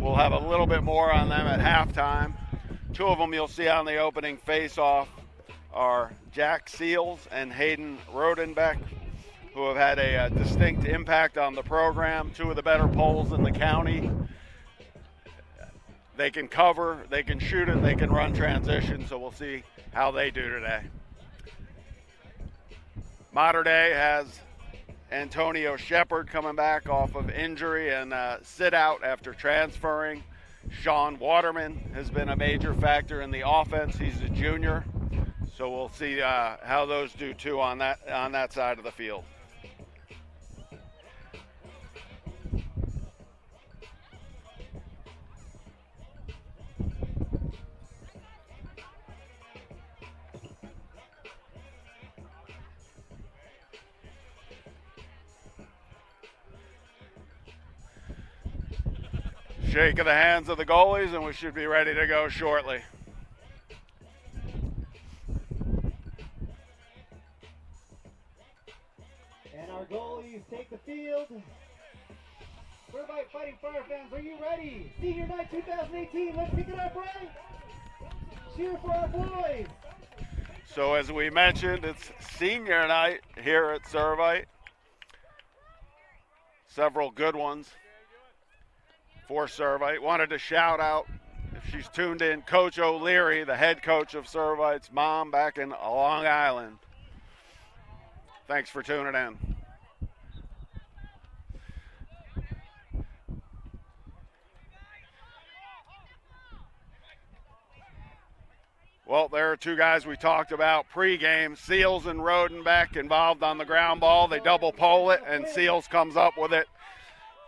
We'll have a little bit more on them at halftime. Two of them you'll see on the opening face-off are Jack Seals and Hayden Rodenbeck, who have had a distinct impact on the program. Two of the better poles in the county. They can cover, they can shoot it, they can run transition, so we'll see how they do today. Mater Dei has Antonio Shepard coming back off of injury and sit out after transferring. Sean Waterman has been a major factor in the offense. He's a junior, so we'll see how those do too on that side of the field. Shake of the hands of the goalies, and we should be ready to go shortly. And our goalies take the field. Servite Fighting Fire fans, are you ready? Senior Night 2018, let's kick it up, right? Cheer for our boys. So as we mentioned, it's senior night here at Servite. Several good ones for Servite. Wanted to shout out, if she's tuned in, Coach O'Leary, the head coach of Servite's mom back in Long Island. Thanks for tuning in. Well, there are two guys we talked about pregame. Seals and Rodenbeck involved on the ground ball. They double pole it, and Seals comes up with it.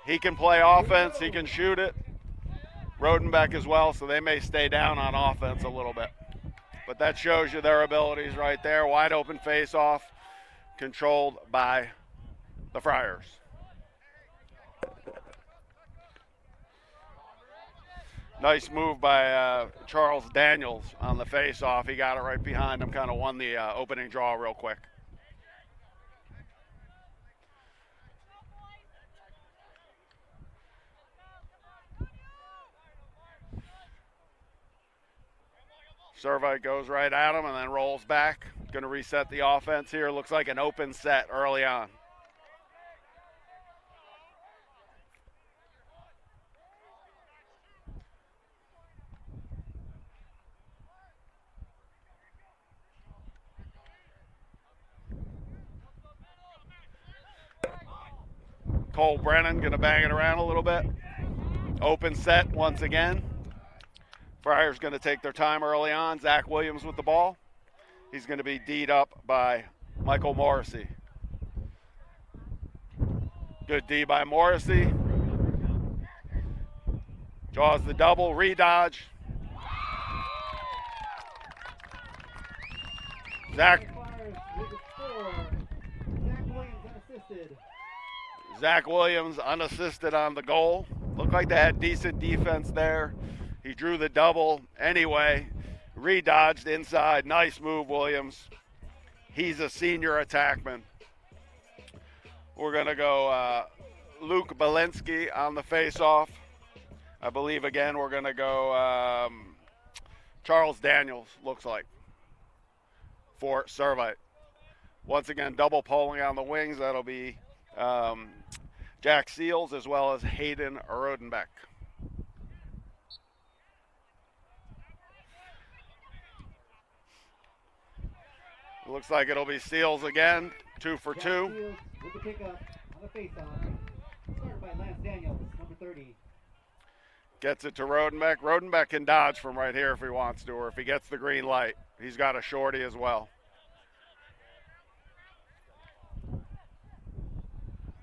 He can play offense. He can shoot it. Rodenbeck as well, so they may stay down on offense a little bit. But that shows you their abilities right there. Wide open face-off, controlled by the Friars. Nice move by Charles Daniels on the face-off. He got it right behind him, kind of won the opening draw real quick. Servite goes right at him and then rolls back. Going to reset the offense here. Looks like an open set early on. Cole Brennan going to bang it around a little bit. Open set once again. Friars going to take their time early on. Zach Williams with the ball. He's going to be D'd up by Michael Morrissey. Good D by Morrissey. Draws the double, re-dodge. Zach Williams unassisted on the goal. Looked like they had decent defense there. He drew the double anyway. Re-dodged inside. Nice move, Williams. He's a senior attackman. We're going to go Luke Belinsky on the face-off. I believe, again, we're going to go Charles Daniels, looks like, for Servite. Once again, double polling on the wings. That'll be Jack Seals as well as Hayden Rodenbeck. Looks like it'll be Seals again, 2 for 2. Seals with the pickup on the face-off. Started by Lance Daniels, number 30. Gets it to Rodenbeck. Rodenbeck can dodge from right here if he wants to, or if he gets the green light. He's got a shorty as well.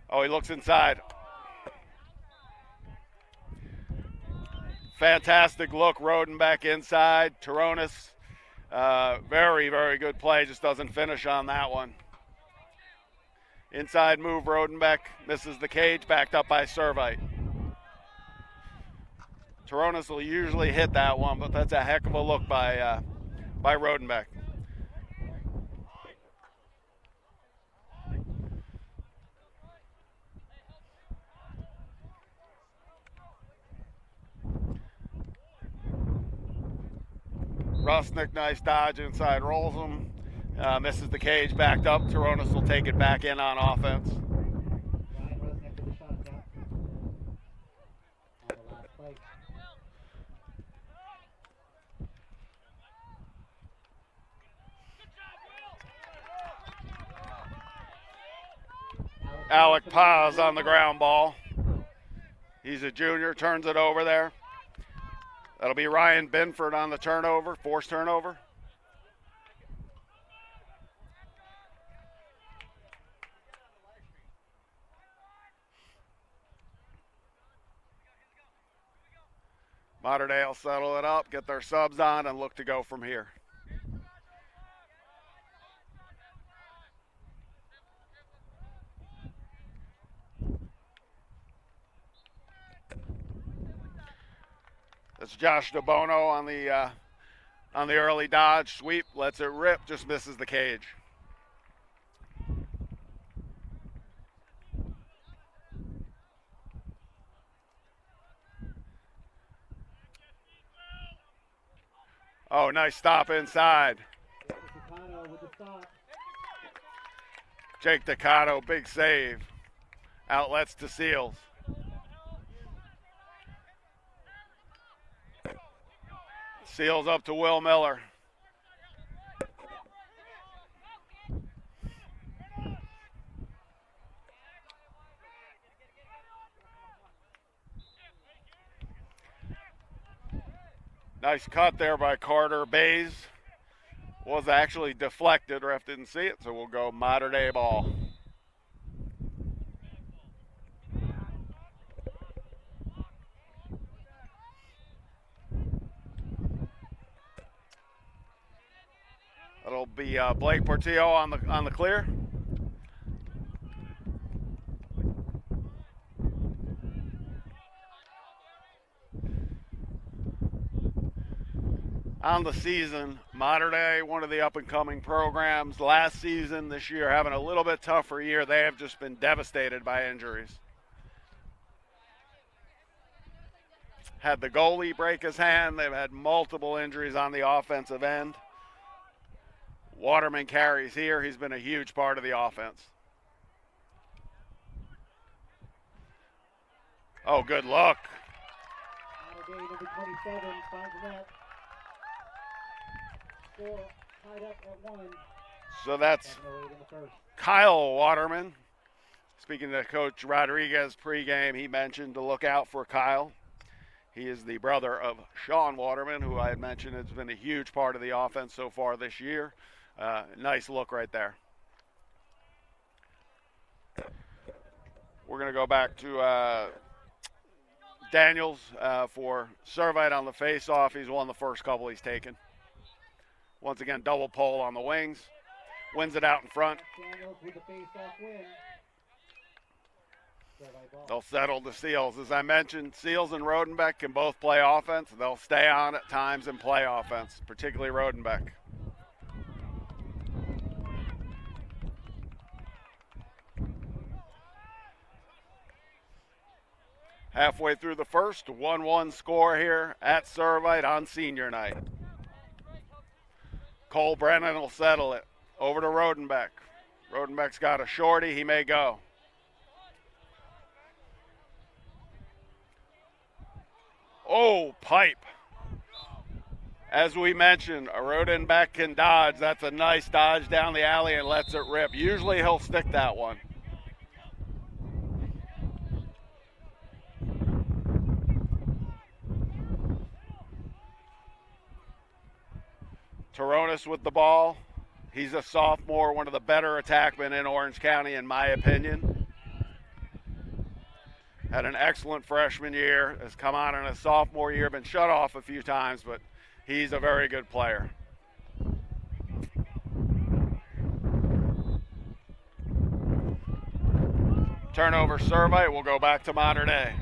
Oh, he looks inside. Fantastic look, Rodenbeck inside. Taronis, very, very good play, just doesn't finish on that one. Inside move, Rodenbeck misses the cage, backed up by Servite. Taronis will usually hit that one, but that's a heck of a look by Rodenbeck. Rusnick, nice dodge inside, rolls him. Misses the cage, backed up. Toronis will take it back in on offense. Ryan Rusnick with the shot count on the last play. Alec Paz on the ground ball. He's a junior, turns it over there. That'll be Ryan Binford on the turnover, forced turnover. Mater Dei will settle it up, get their subs on, and look to go from here. That's Josh DeBono on the early dodge sweep, lets it rip, just misses the cage. Oh, nice stop inside. Jake Ducato, big save. Outlets to Seals. Seals up to Will Miller. Nice cut there by Carter Bays. Was actually deflected. Ref didn't see it, so we'll go Mater Dei ball. That'll be Blake Portillo on the clear. On the season, Mater Dei, one of the up-and-coming programs. Last season, this year, having a little bit tougher year. They have just been devastated by injuries. Had the goalie break his hand. They've had multiple injuries on the offensive end. Waterman carries here. He's been a huge part of the offense. Oh, good look. Mater Dei, number 27, finds the net. Score tied up at 1. So that's Kyle Waterman. Speaking to Coach Rodriguez pregame, he mentioned to look out for Kyle. He is the brother of Sean Waterman, who I had mentioned has been a huge part of the offense so far this year. Nice look right there. We're going to go back to Daniels for Servite on the face-off. He's won the first couple he's taken. Once again, double pole on the wings. Wins it out in front. Daniels with the face-off win. They'll settle the Seals. As I mentioned, Seals and Rodenbeck can both play offense. They'll stay on at times and play offense, particularly Rodenbeck. Halfway through the first, 1-1 score here at Servite on senior night. Cole Brennan will settle it. Over to Rodenbeck. Rodenbeck's got a shorty. He may go. Oh, pipe. As we mentioned, a Rodenbeck can dodge. That's a nice dodge down the alley and lets it rip. Usually he'll stick that one. Toronis with the ball. He's a sophomore, one of the better attackmen in Orange County, in my opinion. Had an excellent freshman year, has come on in a sophomore year, been shut off a few times, but he's a very good player. Turnover Servite, we'll go back to Mater Dei.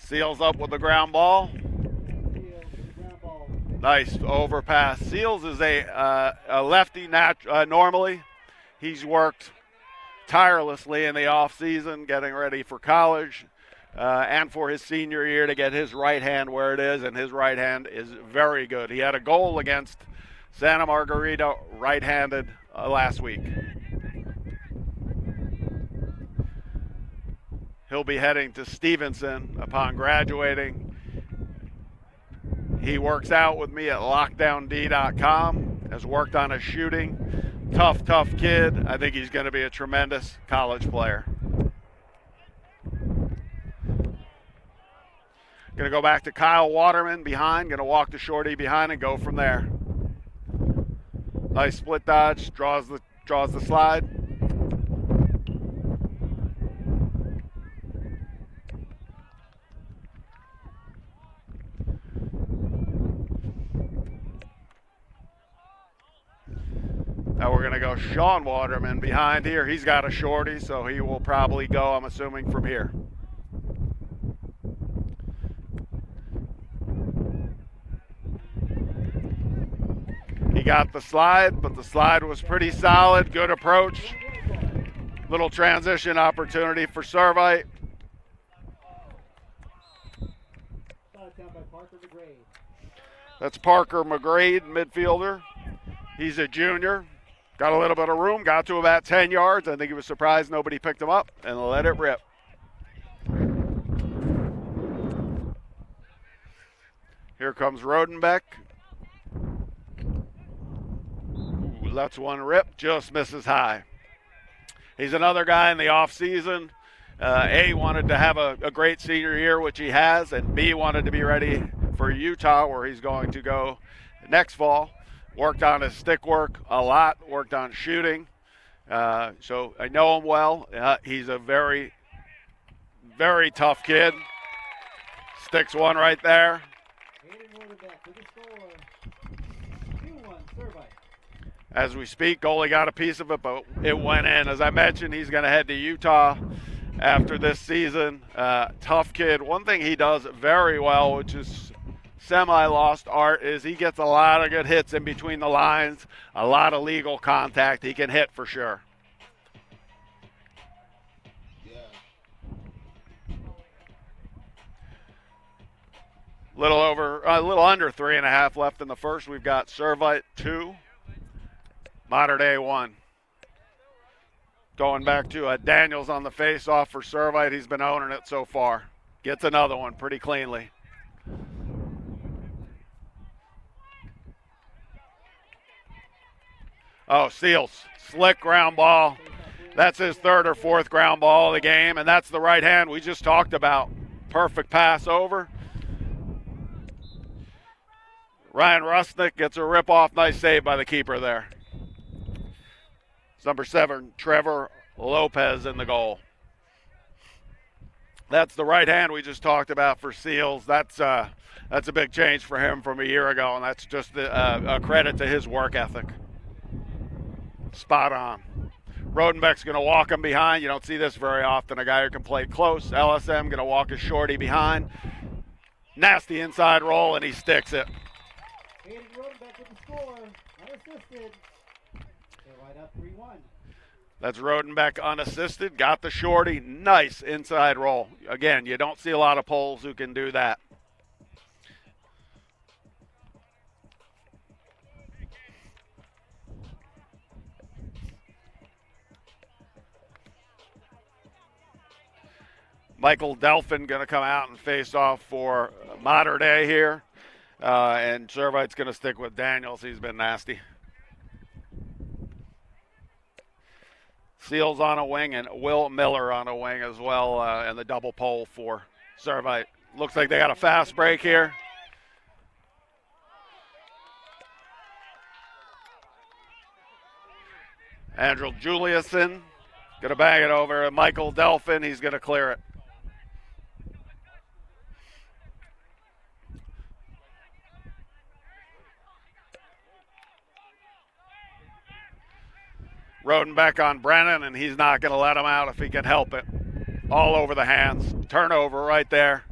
Seals up with the ground ball. Nice overpass. Seals is a lefty normally. He's worked tirelessly in the offseason, getting ready for college and for his senior year to get his right hand where it is, and his right hand is very good. He had a goal against Santa Margarita right-handed last week. He'll be heading to Stevenson upon graduating. He works out with me at lockdownd.com, has worked on his shooting. Tough kid. I think he's going to be a tremendous college player. Going to go back to Kyle Waterman behind, going to walk the shorty behind and go from there. Nice split dodge, draws the slide. Now we're going to go Sean Waterman behind here. He's got a shorty, so he will probably go, I'm assuming, from here. He got the slide, but the slide was pretty solid. Good approach. Little transition opportunity for Servite. That's Parker McGrade, midfielder. He's a junior. Got a little bit of room, got to about 10 yards. I think he was surprised nobody picked him up and let it rip. Here comes Rodenbeck. Ooh, lets one rip, just misses high. He's another guy in the offseason. A, wanted to have a great senior year, which he has, and B, wanted to be ready for Utah, where he's going to go next fall. Worked on his stick work a lot, worked on shooting. So I know him well. He's a very, very tough kid. Sticks one right there. As we speak, goalie got a piece of it, but it went in. As I mentioned, he's going to head to Utah after this season. Tough kid. One thing he does very well, which is semi-lost art, is he gets a lot of good hits in between the lines, a lot of legal contact. He can hit for sure. A little under 3.5 left in the first. We've got Servite 2, Mater Dei 1. Going back to Daniels on the face-off for Servite. He's been owning it so far. Gets another one pretty cleanly. Oh, Seals, slick ground ball. That's his third or fourth ground ball of the game, and that's the right hand we just talked about. Perfect pass over. Ryan Rusnick gets a rip-off. Nice save by the keeper there. It's number 7, Trevor Lopez in the goal. That's the right hand we just talked about for Seals. That's a big change for him from a year ago, and that's just a credit to his work ethic. Spot on. Rodenbeck's going to walk him behind. You don't see this very often, a guy who can play close. LSM going to walk his shorty behind. Nasty inside roll, and he sticks it. Aiden Rodenbeck with the score, unassisted. They're right up 3-1. That's Rodenbeck unassisted. Got the shorty. Nice inside roll. Again, you don't see a lot of poles who can do that. Michael Delphin going to come out and face off for Mater Dei here. And Servite's going to stick with Daniels. He's been nasty. Seals on a wing and Will Miller on a wing as well, and the double pole for Servite. Looks like they got a fast break here. Andrew Juliuson going to bang it over. Michael Delphin, he's going to clear it. Rodenbeck on Brennan, and he's not going to let him out if he can help it. All over the hands. Turnover right there.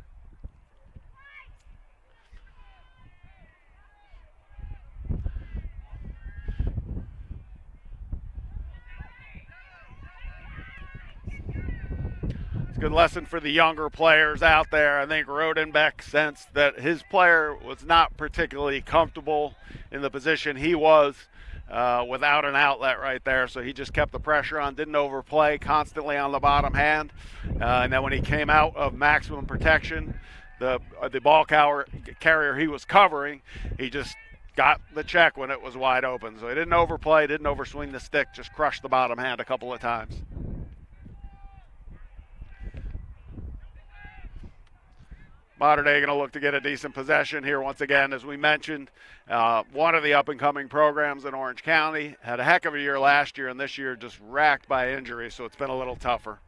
good lesson for the younger players out there. I think Rodenbeck sensed that his player was not particularly comfortable in the position he was without an outlet right there. So he just kept the pressure on, didn't overplay, constantly on the bottom hand. And then when he came out of maximum protection, the ball carrier he was covering, he just got the check when it was wide open. So he didn't overplay, didn't overswing the stick, just crushed the bottom hand a couple of times. Mater Dei going to look to get a decent possession here once again. As we mentioned, one of the up-and-coming programs in Orange County. Had a heck of a year last year, and this year just racked by injury, so it's been a little tougher.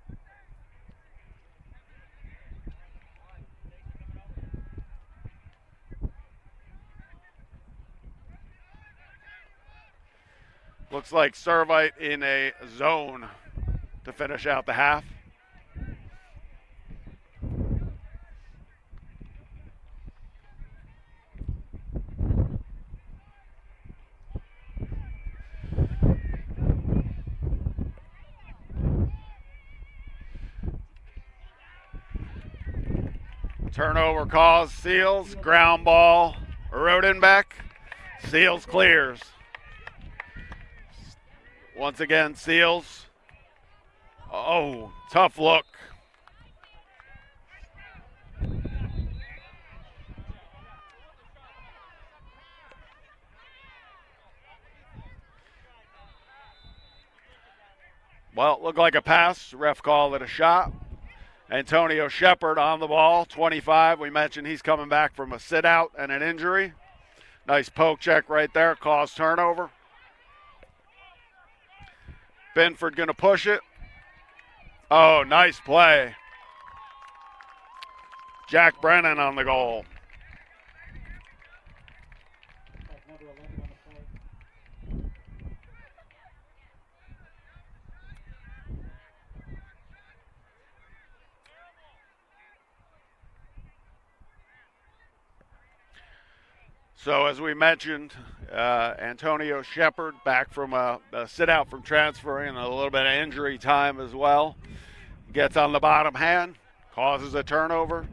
Looks like Servite in a zone to finish out the half. Turnover cause, Seals, ground ball, Rodenbeck. Seals clears. Once again, Seals. Oh, tough look. Well, it looked like a pass. Ref called it a shot. Antonio Shepard on the ball, 25. We mentioned he's coming back from a sit-out and an injury. Nice poke check right there, caused turnover. Binford going to push it. Oh, nice play. Jack Brennan on the goal. So as we mentioned, Antonio Shepard back from a sit-out from transferring and a little bit of injury time as well. Gets on the bottom hand, causes a turnover.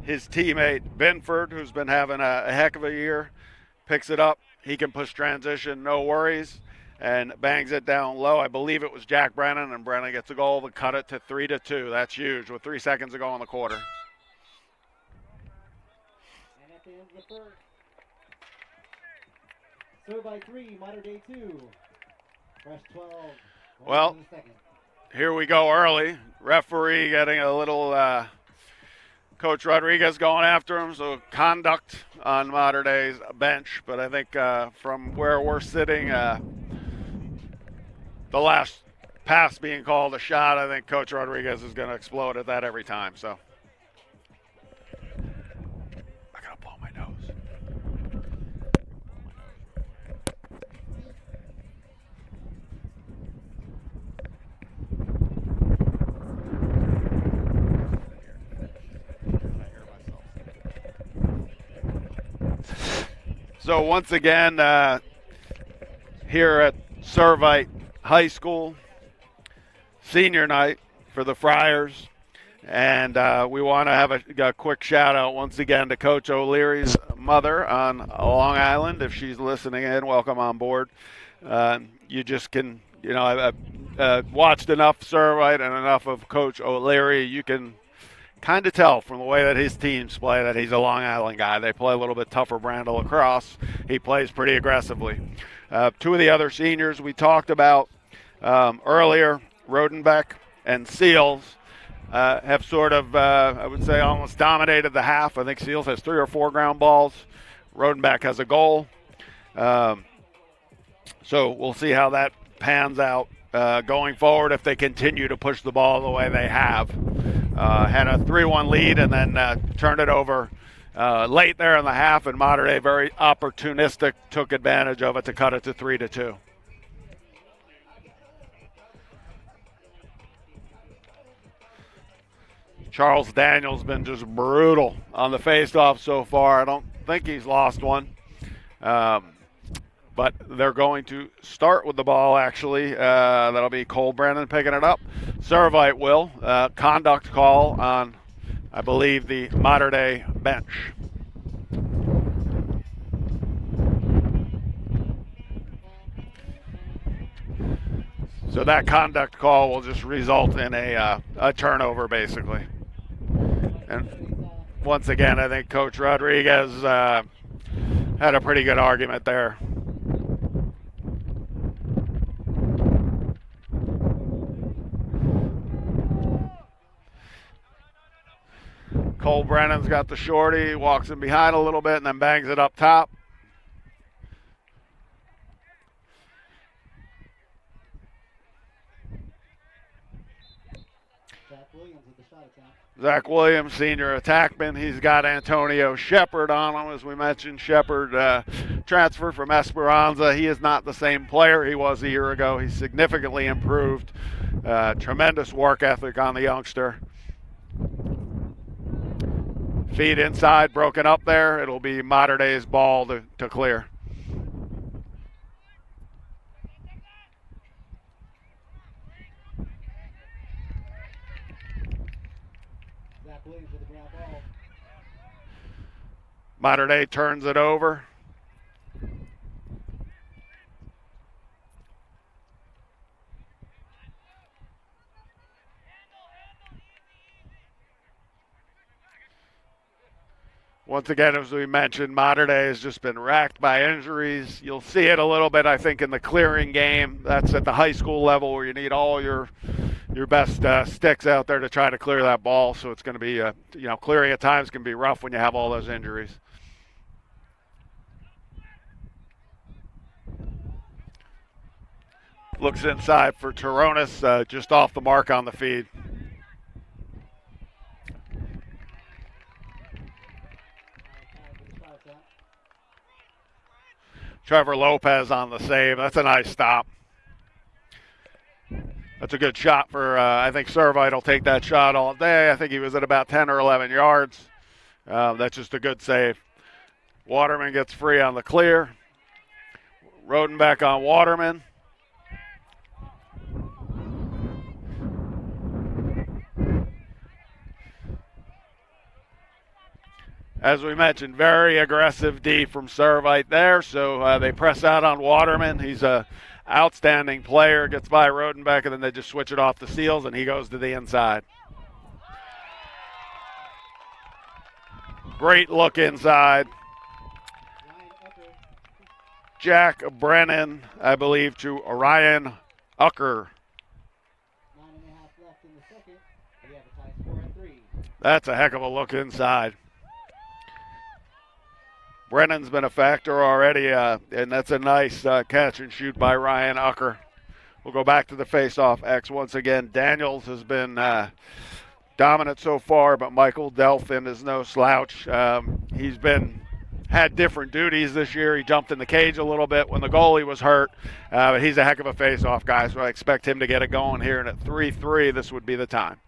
His teammate Binford, who's been having a heck of a year, picks it up. He can push transition, no worries, and bangs it down low. I believe it was Jack Brennan, and Brennan gets a goal to cut it to 3-2. That's huge with 3 seconds to go in the quarter. And at the end of the first, Servite 3, Mater Dei 2. Fresh 12. Well, here we go early. Referee getting a little Coach Rodriguez going after him, so conduct on Mater Dei's bench. But I think from where we're sitting, the last pass being called a shot, I think Coach Rodriguez is going to explode at that every time. So I got to blow my nose. So once again, here at Servite High School, senior night for the Friars. And we want to have a quick shout out once again to Coach O'Leary's mother on Long Island. If she's listening in, welcome on board. You just can, I've watched enough Servite and enough of Coach O'Leary. You can kind of tell from the way that his teams play that he's a Long Island guy. They play a little bit tougher brand of lacrosse. He plays pretty aggressively. Two of the other seniors we talked about earlier, Rodenbeck and Seals, have sort of, I would say, almost dominated the half. I think Seals has 3 or 4 ground balls. Rodenbeck has a goal. So we'll see how that pans out going forward if they continue to push the ball the way they have. Had a 3-1 lead and then turned it over late there in the half, and Mater Dei very opportunistic, took advantage of it to cut it to 3-2. Charles Daniels been just brutal on the faceoff so far. I don't think he's lost one. but they're going to start with the ball, actually. That'll be Cole Brennan picking it up. Servite will. Conduct call on, I believe, the Mater Dei bench. So that conduct call will just result in a turnover, basically. And once again, I think Coach Rodriguez had a pretty good argument there. Cole Brennan's got the shorty, walks in behind a little bit, and then bangs it up top. Zach Williams, senior attackman. He's got Antonio Shepard on him, as we mentioned. Shepard transferred from Esperanza. He is not the same player he was a year ago. He's significantly improved. Tremendous work ethic on the youngster. Feed inside, broken up there. It'll be Mater Dei's ball to clear. Mater Dei turns it over. Once again, as we mentioned, Mater Dei has just been racked by injuries. You'll see it a little bit, I think, in the clearing game. That's at the high school level where you need all your best sticks out there to try to clear that ball. So it's going to be, clearing at times can be rough when you have all those injuries. Looks inside for Toronis, just off the mark on the feed. Trevor Lopez on the save. That's a nice stop. That's a good shot for, I think Servite will take that shot all day. I think he was at about 10 or 11 yards. That's just a good save. Waterman gets free on the clear. Rodenbeck on Waterman. As we mentioned, very aggressive D from Servite there, so they press out on Waterman. He's a outstanding player, gets by Rodenbeck, and then they just switch it off the seals, and he goes to the inside. Great look inside. Jack Brennan, I believe, to Orion Ucker. 9.5 left in the second. We have a tie score at 3. That's a heck of a look inside. Brennan's been a factor already, and that's a nice catch and shoot by Ryan Ucker. We'll go back to the face-off X once again. Daniels has been dominant so far, but Michael Delphin is no slouch. He's had different duties this year. He jumped in the cage a little bit when the goalie was hurt, but he's a heck of a face-off guy, so I expect him to get it going here. And at 3-3, this would be the time.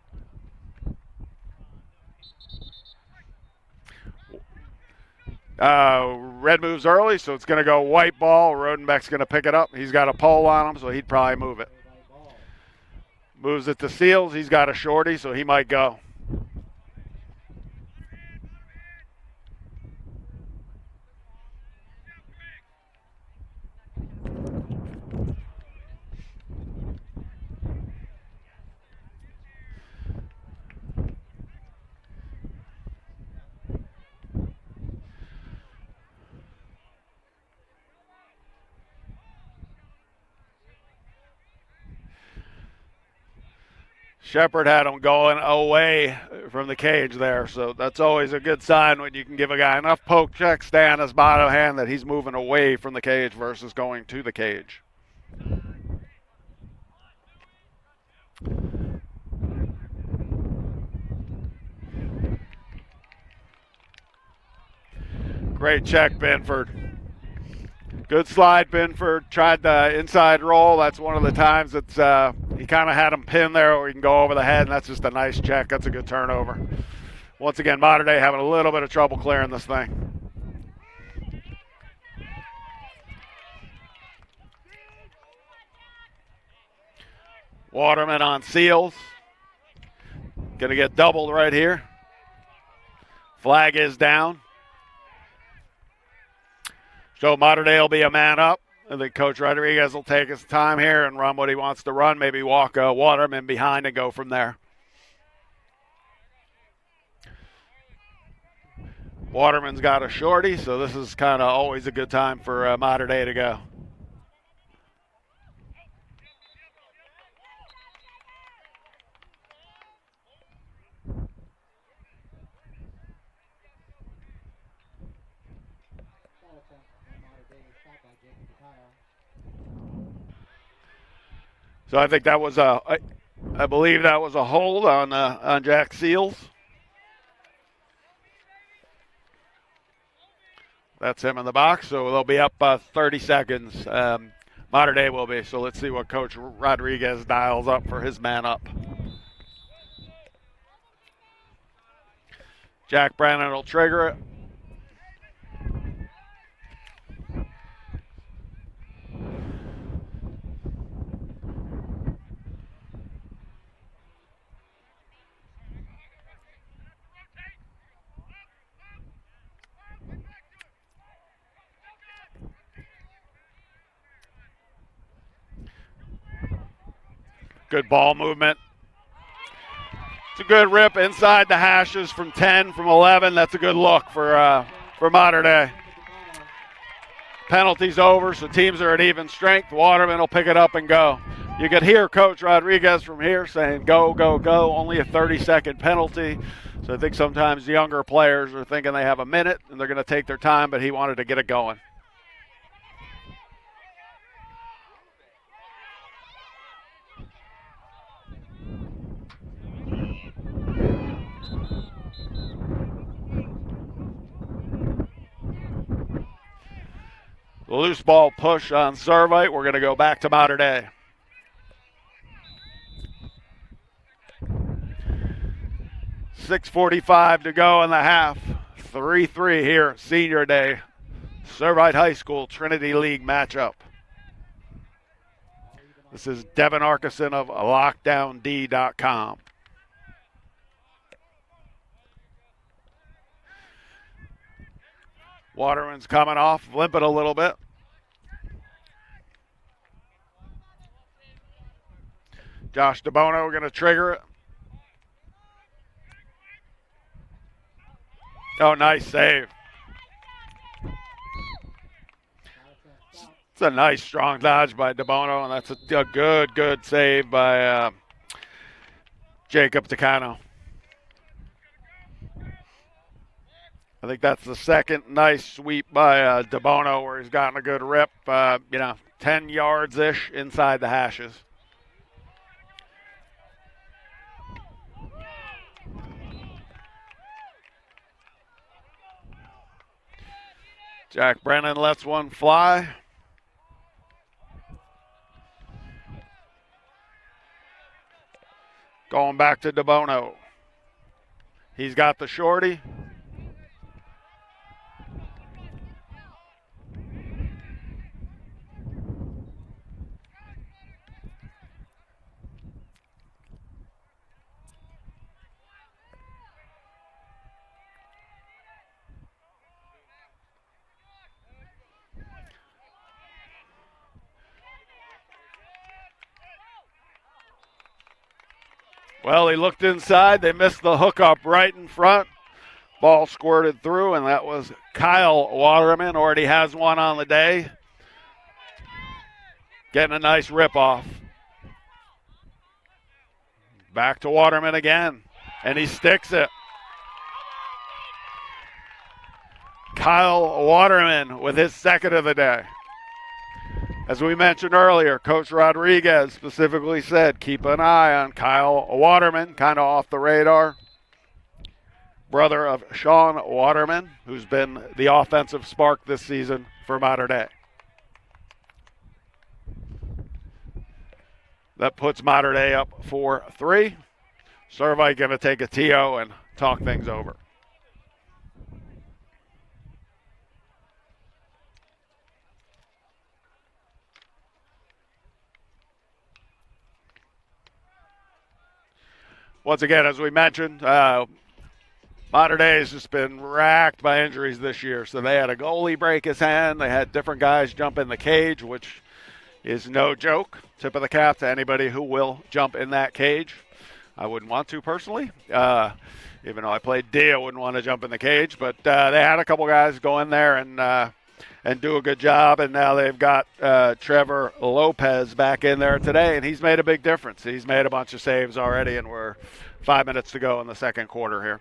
Red moves early, so it's going to go white ball. Rodenbeck's going to pick it up. He's got a pole on him, so he'd probably move it. Moves it to Seals. He's got a shorty, so he might go. Shepard had him going away from the cage there, so that's always a good sign when you can give a guy enough poke check, stay on his bottom hand, that he's moving away from the cage versus going to the cage. Great check, Binford. Good slide, Binford. Tried the inside roll. That's one of the times that's he kind of had him pinned there where he can go over the head, and that's just a nice check. That's a good turnover. Once again, Mater Dei having a little bit of trouble clearing this thing. Waterman on seals. Going to get doubled right here. Flag is down. So Mater Dei will be a man up. I think Coach Rodriguez will take his time here and run what he wants to run. Maybe walk Waterman behind and go from there. Waterman's got a shorty, so this is kind of always a good time for Mater Dei to go. So I think that was I believe that was a hold on Jack Seals. That's him in the box, so they'll be up 30 seconds. Mater Dei will be, so let's see what Coach Rodriguez dials up for his man up. Jack Brennan will trigger it. Good ball movement. It's a good rip inside the hashes from 10, from 11. That's a good look for Mater Dei. Penalty's over, so teams are at even strength. Waterman will pick it up and go. You could hear Coach Rodriguez from here saying, go, go, go. Only a 30-second penalty. So I think sometimes younger players are thinking they have a minute and they're going to take their time, but he wanted to get it going. The loose ball push on Servite. We're going to go back to Mater Dei. .6:45 to go in the half. 3-3 here, Senior Day. Servite High School Trinity League matchup. This is Devin Arkeson of LockdownD.com. Waterman's coming off, limping a little bit. Josh DeBono going to trigger it. Oh, nice save. It's a nice, strong dodge by DeBono, and that's a good save by Jacob Tacano. I think that's the second nice sweep by DeBono where he's gotten a good rip, 10 yards-ish inside the hashes. Jack Brennan lets one fly. Going back to DeBono. He's got the shorty. Well, he looked inside. They missed the hookup right in front. Ball squirted through, and that was Kyle Waterman. Already has one on the day. Getting a nice rip off. Back to Waterman again, and he sticks it. Kyle Waterman with his second of the day. As we mentioned earlier, Coach Rodriguez specifically said, keep an eye on Kyle Waterman, kind of off the radar. Brother of Sean Waterman, who's been the offensive spark this season for Mater Dei. That puts Mater Dei up 4-3. Servite going to take a TO and talk things over. once again, as we mentioned, Mater Dei has just been racked by injuries this year. So they had a goalie break his hand. They had different guys jump in the cage, which is no joke. Tip of the cap to anybody who will jump in that cage. I wouldn't want to personally. Even though I played D, I wouldn't want to jump in the cage. But they had a couple guys go in there and do a good job. And now they've got Trevor Lopez back in there today, and he's made a big difference. He's made a bunch of saves already, and we're 5 minutes to go in the second quarter here.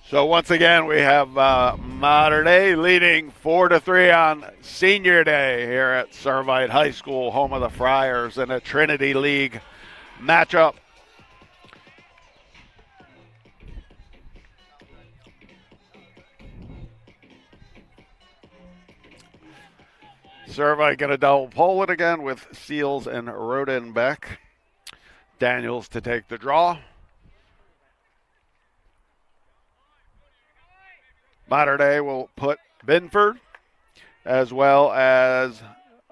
So once again, we have Mater Dei leading 4-3 on Senior Day here at Servite High School, home of the Friars, in a Trinity League matchup. Servite going to double pole it again with Seals and Rodenbeck. Daniels to take the draw. Mater Dei will put Binford as well as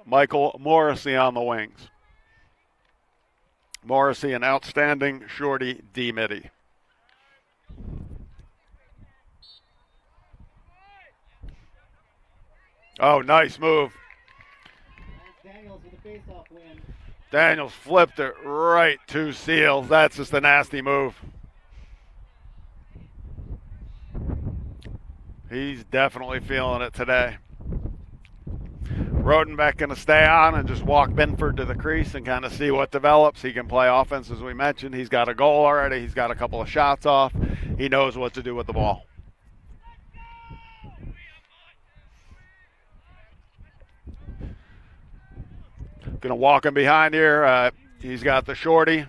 Michael Morrissey on the wings. Morrissey, an outstanding shorty D-midi. Oh, nice move. Daniels with a face-off win. Daniels flipped it right to Seals. That's just a nasty move. He's definitely feeling it today. Rodenbeck going to stay on and just walk Binford to the crease and kind of see what develops. He can play offense, as we mentioned. He's got a goal already. He's got a couple of shots off. He knows what to do with the ball. Going to walk him behind here. He's got the shorty.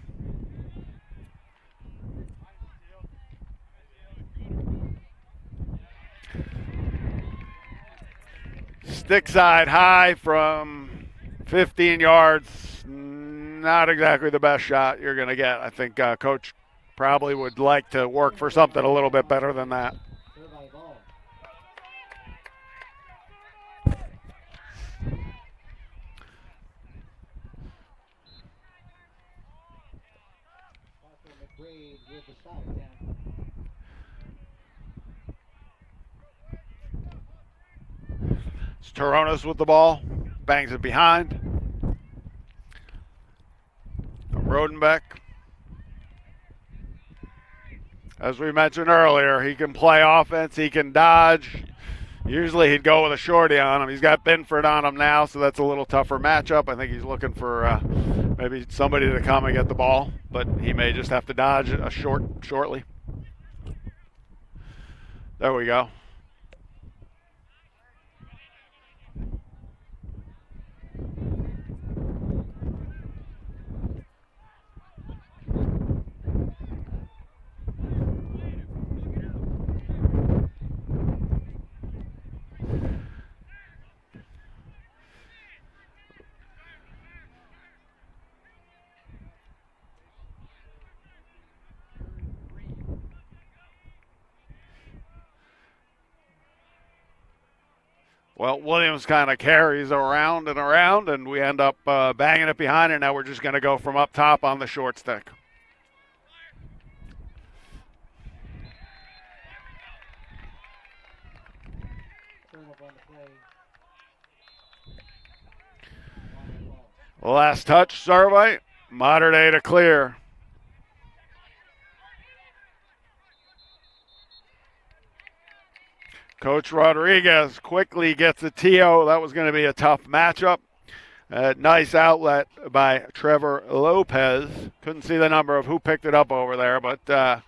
Stick side high from 15 yards. Not exactly the best shot you're going to get. I think Coach probably would like to work for something a little bit better than that. It's Toronos with the ball. Bangs it behind. Rodenbeck. As we mentioned earlier, he can play offense. He can dodge. Usually he'd go with a shorty on him. He's got Binford on him now, so that's a little tougher matchup. I think he's looking for maybe somebody to come and get the ball, but he may just have to dodge a shortly. There we go. Well, Williams kind of carries around and around, and we end up banging it behind, and now we're just going to go from up top on the short stick. Last touch, Servite. Mater Dei to clear. Coach Rodriguez quickly gets a TO. That was going to be a tough matchup. Nice outlet by Trevor Lopez. Couldn't see the number of who picked it up over there, but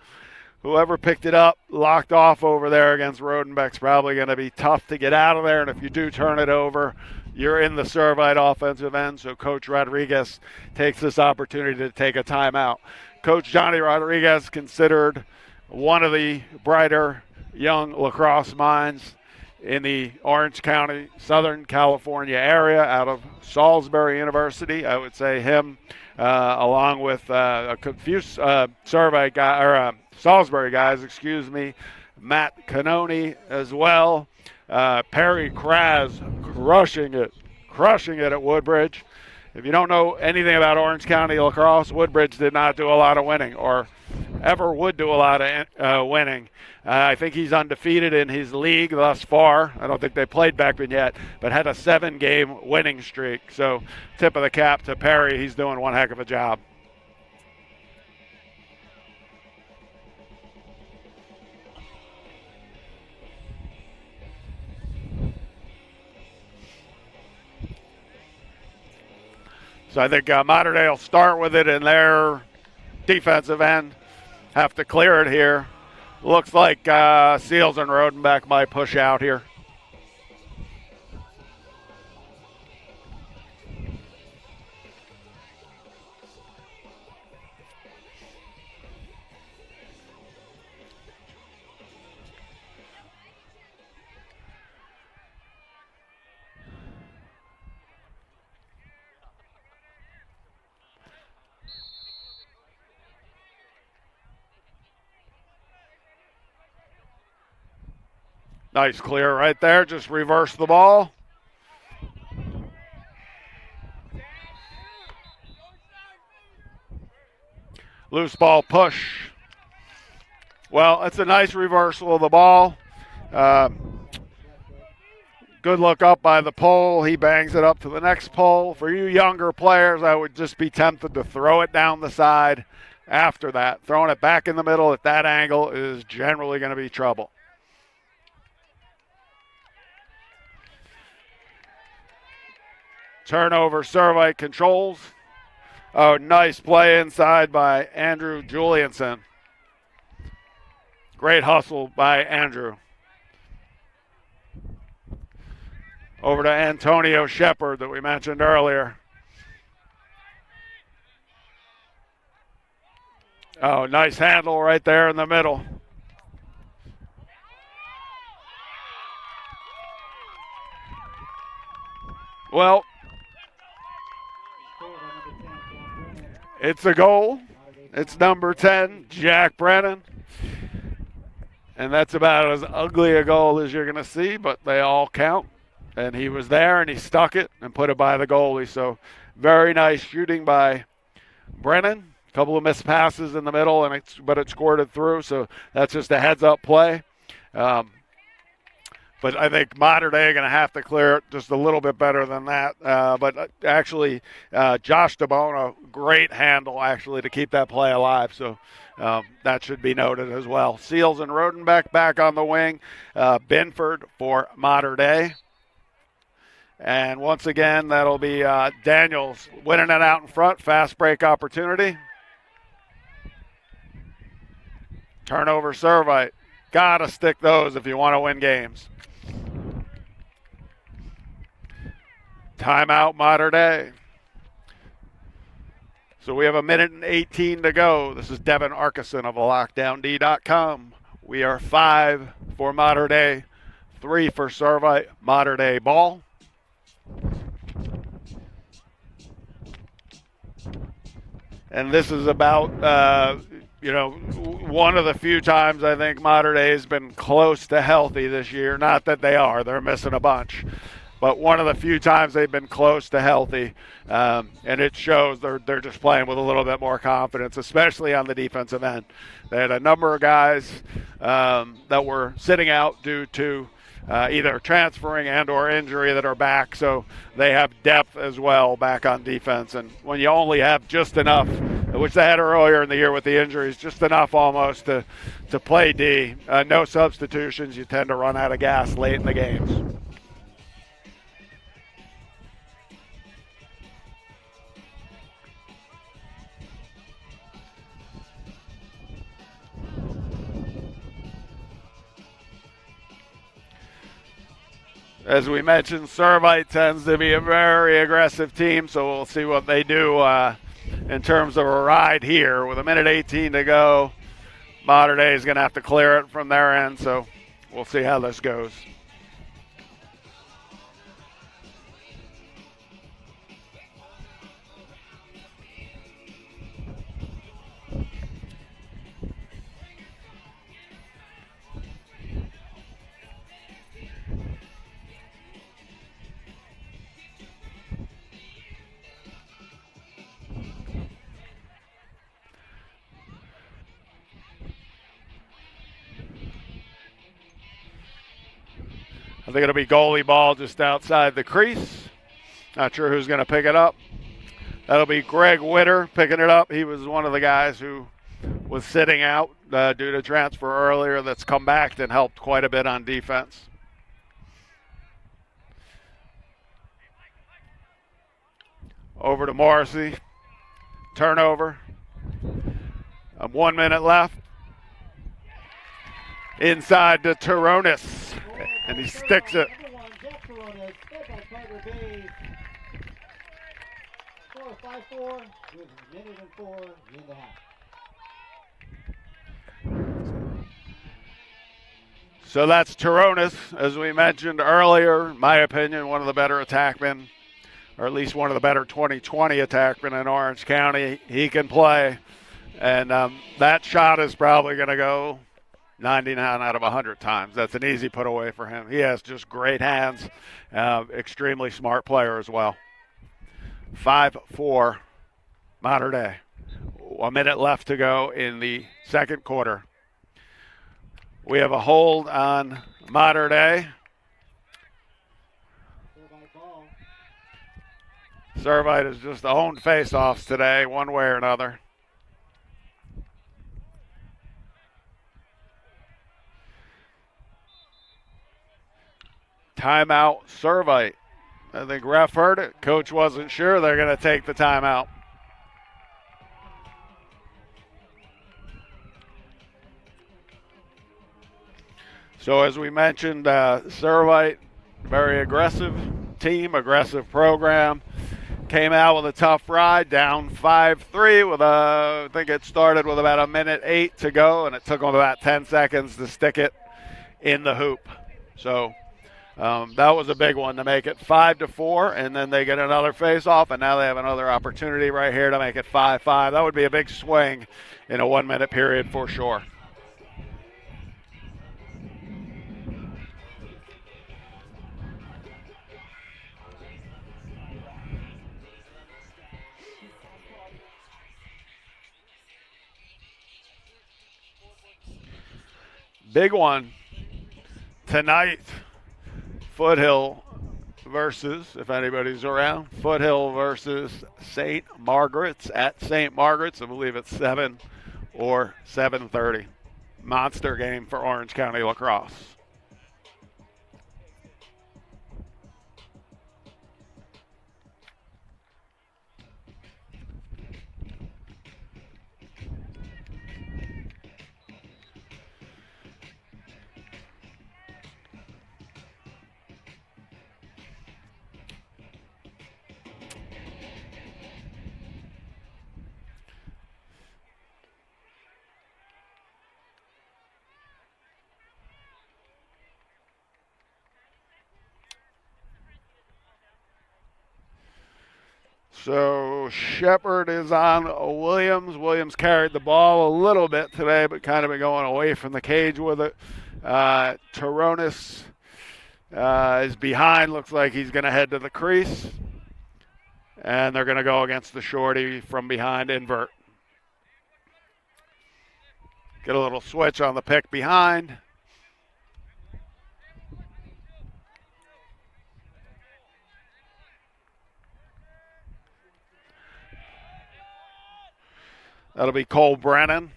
whoever picked it up locked off over there against Rodenbeck's probably going to be tough to get out of there. And if you do turn it over, you're in the Servite offensive end, so Coach Rodriguez takes this opportunity to take a timeout. Coach Johnny Rodriguez, considered one of the brighter young lacrosse minds in the Orange County, Southern California area out of Salisbury University. I would say him, along with a few Salisbury guys, Matt Canoni as well. Perry Kraz crushing it at Woodbridge. If you don't know anything about Orange County lacrosse, Woodbridge did not do a lot of winning or ever would do a lot of winning. I think he's undefeated in his league thus far. I don't think they played Beckman yet, but had a 7-game winning streak. So tip of the cap to Perry. He's doing one heck of a job. So I think Mater Dei will start with it in their defensive end. Have to clear it here. Looks like Seals and Rodenbeck might push out here. Nice clear right there. Just reverse the ball. Loose ball push. Well, it's a nice reversal of the ball. Good look up by the pole. He bangs it up to the next pole. For you younger players, I would just be tempted to throw it down the side after that. Throwing it back in the middle at that angle is generally going to be trouble. Turnover, Servite controls. Oh, nice play inside by Andrew Julianson. Great hustle by Andrew. Over to Antonio Shepard that we mentioned earlier. Oh, nice handle right there in the middle. Well, it's a goal. It's number 10, Jack Brennan. And that's about as ugly a goal as you're going to see, but they all count. And he was there, and he stuck it and put it by the goalie. So very nice shooting by Brennan. A couple of missed passes in the middle, but it scored it through. So that's just a heads-up play. But I think Mater Dei are going to have to clear it just a little bit better than that. But actually, Josh DeBona, great handle, actually, to keep that play alive. So that should be noted as well. Seals and Rodenbeck back on the wing. Binford for Mater Dei. And once again, that'll be Daniels winning it out in front. Fast break opportunity. Turnover, Servite. Got to stick those if you want to win games. Timeout, Mater Dei. So we have 1:18 to go. This is Devin Arkeson of LockdownD.com. We are 5 for Mater Dei, 3 for Servite. Mater Dei ball. And this is about, one of the few times I think Mater Dei has been close to healthy this year. Not that they are. They're missing a bunch. But one of the few times they've been close to healthy, and it shows they're just playing with a little bit more confidence, especially on the defensive end. They had a number of guys that were sitting out due to either transferring and or injury that are back, so they have depth as well back on defense. And when you only have just enough, which they had earlier in the year with the injuries, just enough almost to play D, no substitutions, you tend to run out of gas late in the games. As we mentioned, Servite tends to be a very aggressive team, so we'll see what they do in terms of a ride here. With 1:18 to go, Modern Day is going to have to clear it from their end, so we'll see how this goes. I think it'll be goalie ball just outside the crease. Not sure who's going to pick it up. That'll be Greg Witter picking it up. He was one of the guys who was sitting out due to transfer earlier that's come back and helped quite a bit on defense. Over to Morrissey. Turnover. 1 minute left. Inside to Taronis. And he sticks it. 5-4 with a minute and 4 in the half. So that's Taronis, as we mentioned earlier. In my opinion, one of the better attackmen, or at least one of the better 2020 attackmen in Orange County. He can play, and that shot is probably going to go 99 out of 100 times. That's an easy put away for him. He has just great hands, extremely smart player as well. 5-4, Modern Day. 1 minute left to go in the second quarter. We have a hold on Modern Day. Servite has just owned face-offs today, one way or another. Timeout, Servite. I think ref heard it. Coach wasn't sure. They're going to take the timeout. So as we mentioned, Servite, very aggressive team, aggressive program. Came out with a tough ride, down 5-3 with I think it started with about 1:08 to go, and it took them about 10 seconds to stick it in the hoop. So that was a big one to make it 5-4, and then they get another face-off, and now they have another opportunity right here to make it 5-5. That would be a big swing in a 1 minute period for sure. Big one tonight. Foothill versus, if anybody's around, Foothill versus St. Margaret's at St. Margaret's. I believe it's 7 or 7:30. Monster game for Orange County lacrosse. So Shepard is on Williams. Williams carried the ball a little bit today, but kind of been going away from the cage with it. Taronis is behind. Looks like he's going to head to the crease. And they're going to go against the shorty from behind, invert. Get a little switch on the pick behind. That'll be Cole Brennan.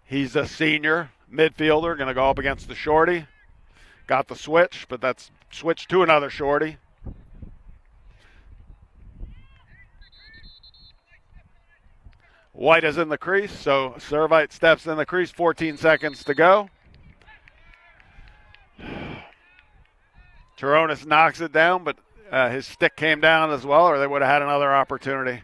He's a senior midfielder, going to go up against the shorty. Got the switch, but that's switched to another shorty. White is in the crease, so Servite steps in the crease, 14 seconds to go. Taronis knocks it down, but his stick came down as well, or they would have had another opportunity.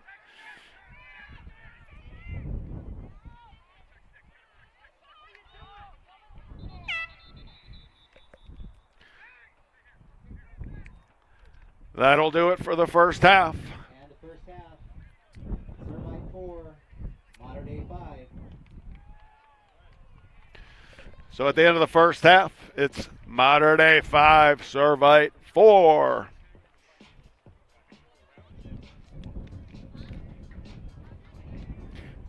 That'll do it for the first half. And the first half, Servite 4, Modern Day 5. So at the end of the first half, it's Modern Day 5, Servite 4.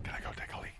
Can I go take a leak?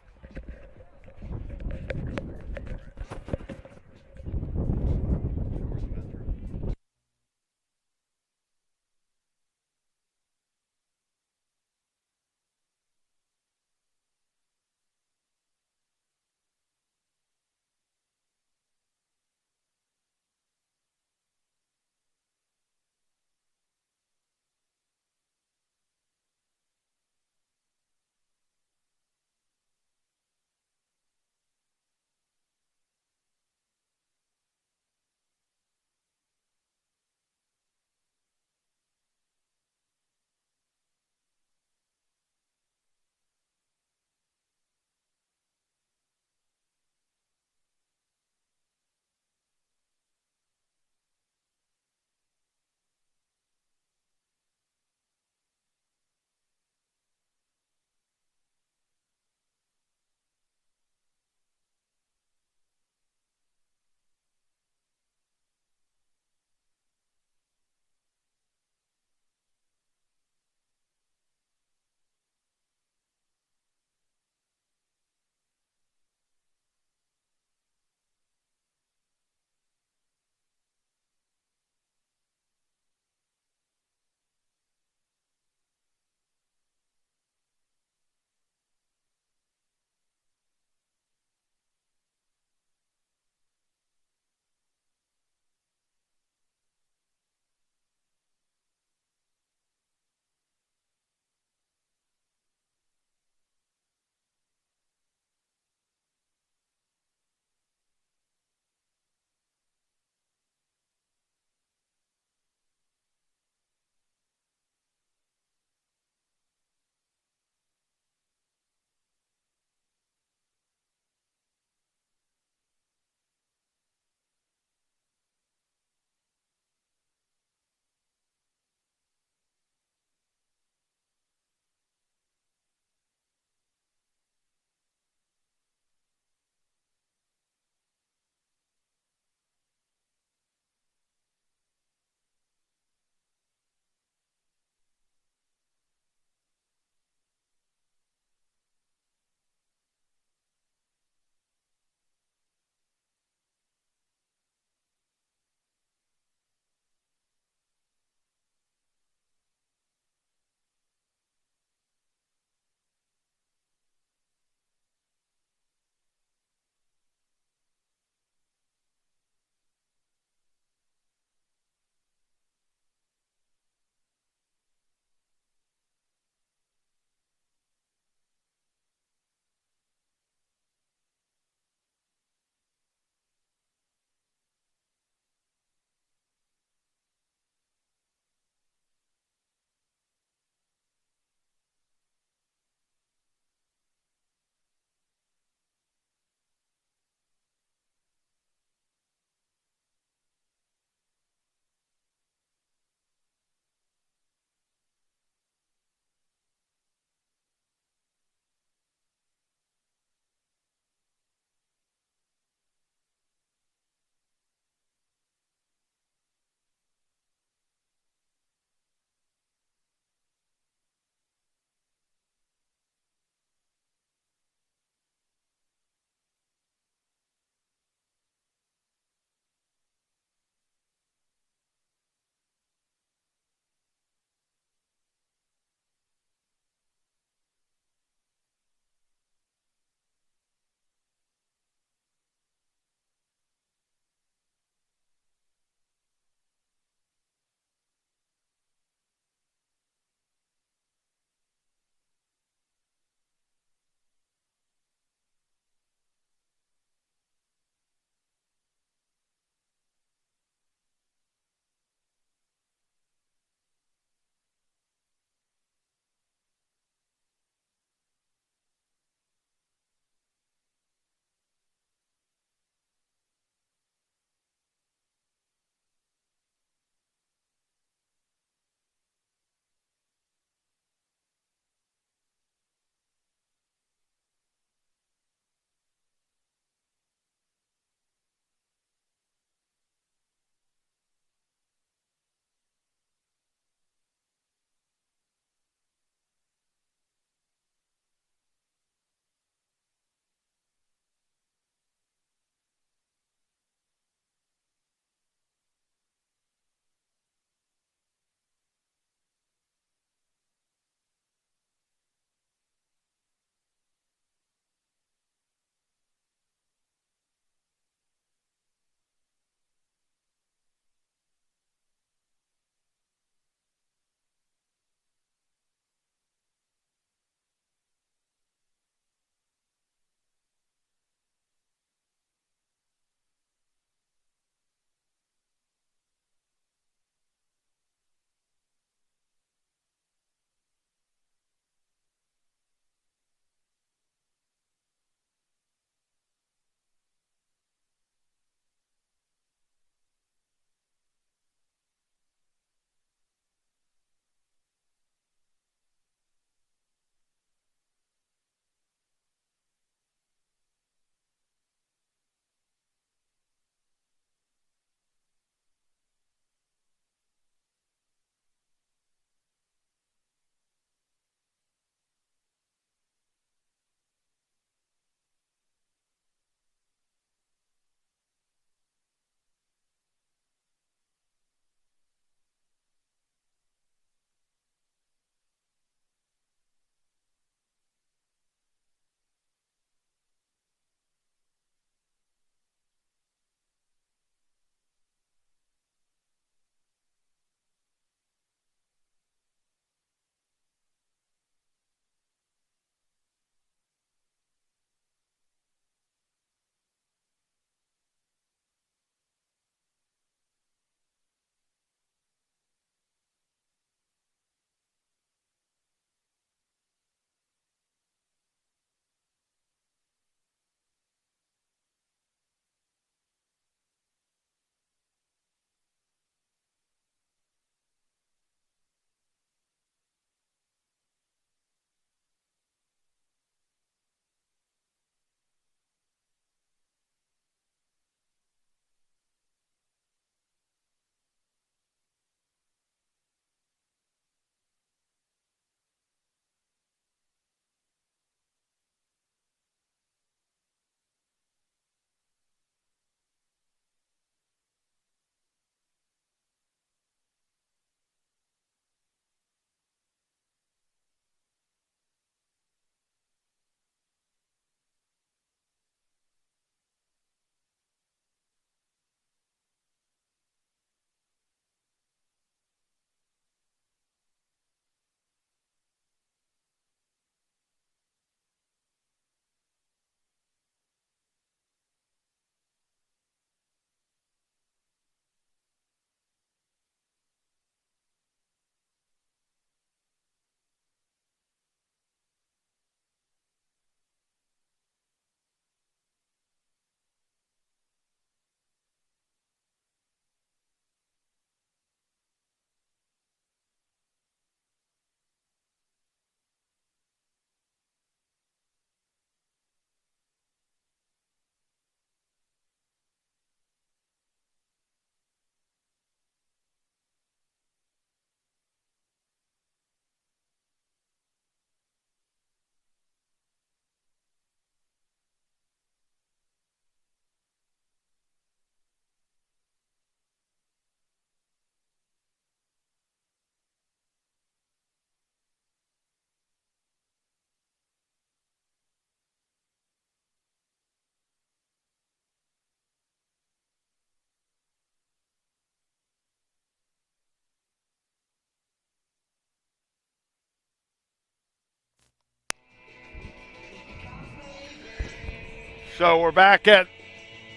So we're back at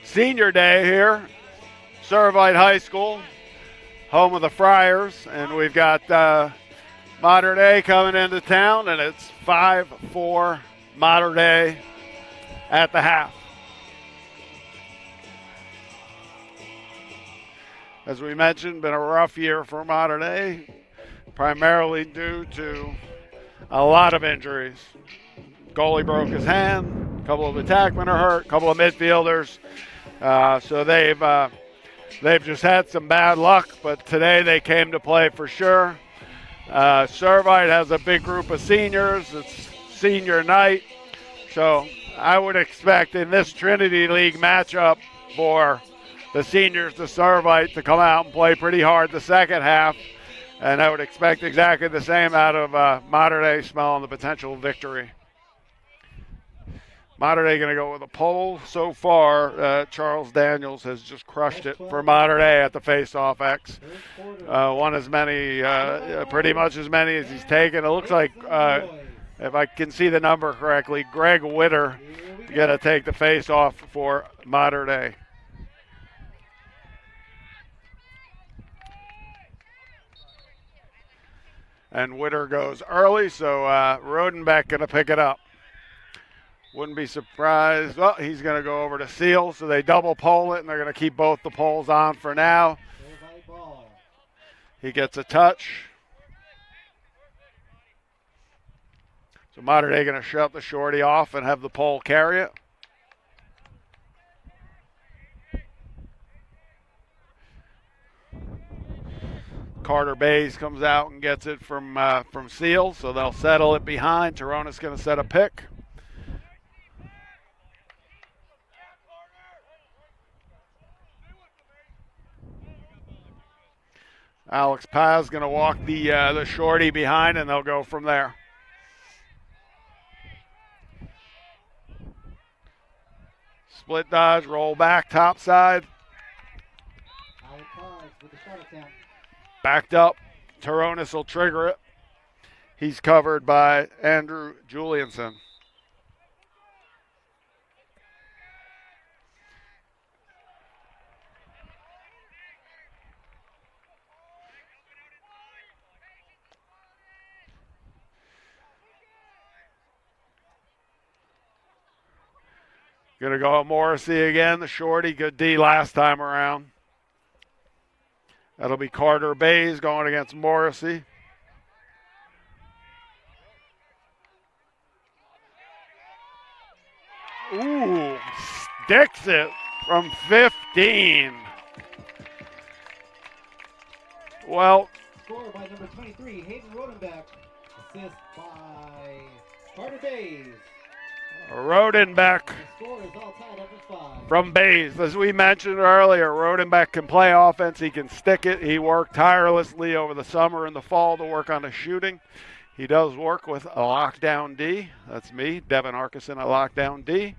senior day here, Servite High School, home of the Friars, and we've got Mater Dei coming into town, and it's 5-4 Mater Dei at the half. As we mentioned, been a rough year for Mater Dei, primarily due to a lot of injuries. Goalie broke his hand, a couple of attackmen are hurt, a couple of midfielders. So they've just had some bad luck, but today they came to play for sure. Servite has a big group of seniors. It's senior night. So I would expect in this Trinity League matchup for the seniors to Servite to come out and play pretty hard the second half. And I would expect exactly the same out of Mater Dei, smelling the potential victory. Mater Dei going to go with a pole. So far, Charles Daniels has just crushed it for Mater Dei at the face-off X. Won as many, pretty much as many as he's taken. It looks like, if I can see the number correctly, Greg Witter going to take the face-off for Mater Dei. And Witter goes early, so Rodenbeck going to pick it up. Wouldn't be surprised. Well, he's going to go over to Seal, so they double pole it, and they're going to keep both the poles on for now. He gets a touch. So Mater Dei going to shut the shorty off and have the pole carry it. Carter Bays comes out and gets it from Seal, so they'll settle it behind. Torona's going to set a pick. Alex Paz going to walk the shorty behind, and they'll go from there. Split dodge, roll back, top side. Alex Paz with the shot attempt. Backed up. Toronis will trigger it. He's covered by Andrew Julianson. Going to go Morrissey again, the shorty. Good D last time around. That'll be Carter Bays going against Morrissey. Ooh, sticks it from 15. Well, Score by number 23, Hayden Rodenbeck. Assist by Carter Bays. Rodenbeck The score is all tied up at 5. from Bays. As we mentioned earlier, Rodenbeck can play offense. He can stick it. He worked tirelessly over the summer and the fall to work on his shooting. He does work with a lockdown D. That's me, Devin Arkeson, a lockdown D.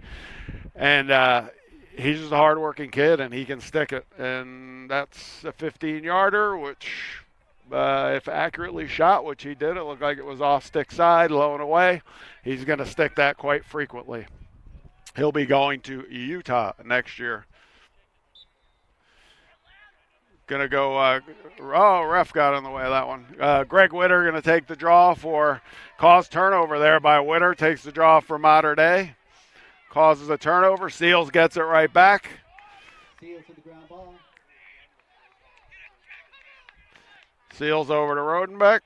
And he's just a hardworking kid, and he can stick it. And that's a 15-yarder, which if accurately shot, which he did, it looked like it was off stick side, low and away. He's going to stick that quite frequently. He'll be going to Utah next year. Going to go, ref got in the way of that one. Greg Witter going to take the draw for, caused turnover there by Witter, takes the draw for Mater Dei. Causes a turnover, Seals gets it right back. Seals to the ground ball. Seals over to Rodenbeck.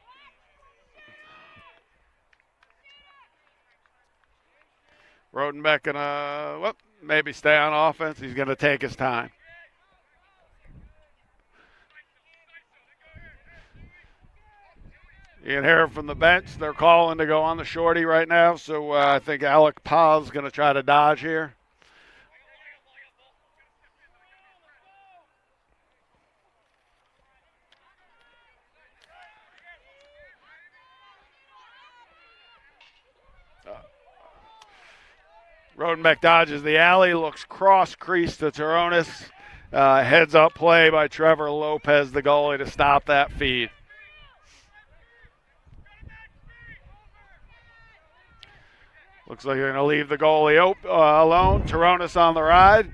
Rodenbeck gonna maybe stay on offense. He's gonna take his time. You can hear from the bench. They're calling to go on the shorty right now, so I think Alec Paz is gonna try to dodge here. Rodenbeck dodges the alley, looks cross-crease to Toronis. Heads-up play by Trevor Lopez, the goalie, to stop that feed. Looks like they're going to leave the goalie alone. Toronis on the ride.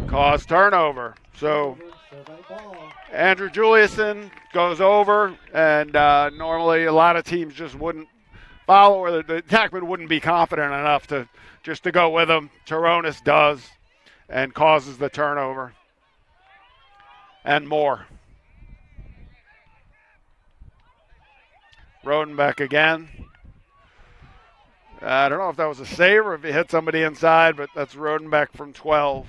Cause turnover. So Andrew Juliuson goes over, and normally a lot of teams just wouldn't follow, or the attackman wouldn't be confident enough to go with him. Toronis does and causes the turnover and more. Rodenbeck again. I don't know if that was a save or if he hit somebody inside, but that's Rodenbeck from 12.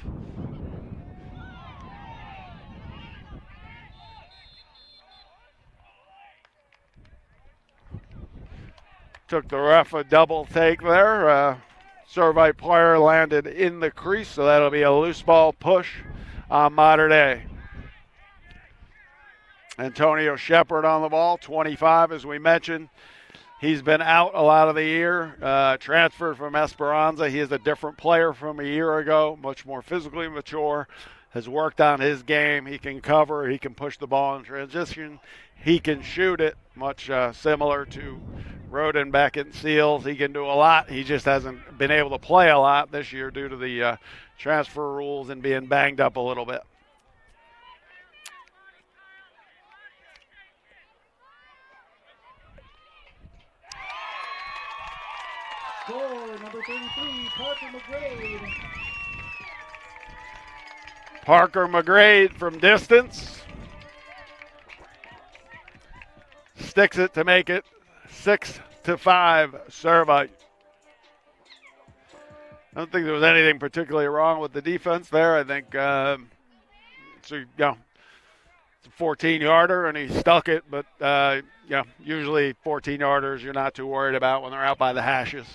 Took the ref a double take there. Servite player landed in the crease, so that'll be a loose ball push on Mater Dei. Antonio Shepard on the ball, 25 as we mentioned. He's been out a lot of the year, transferred from Esperanza. He is a different player from a year ago, much more physically mature, has worked on his game. He can cover, he can push the ball in transition, he can shoot it, much similar to Rodenbeck and Seals. He can do a lot. He just hasn't been able to play a lot this year due to the transfer rules and being banged up a little bit. Score number 33, Parker McGrade. Parker McGrade from distance. Sticks it to make it 6-5 Servite. I don't think there was anything particularly wrong with the defense there. I think it's a 14-yarder, and he stuck it. But usually 14-yarders you're not too worried about when they're out by the hashes.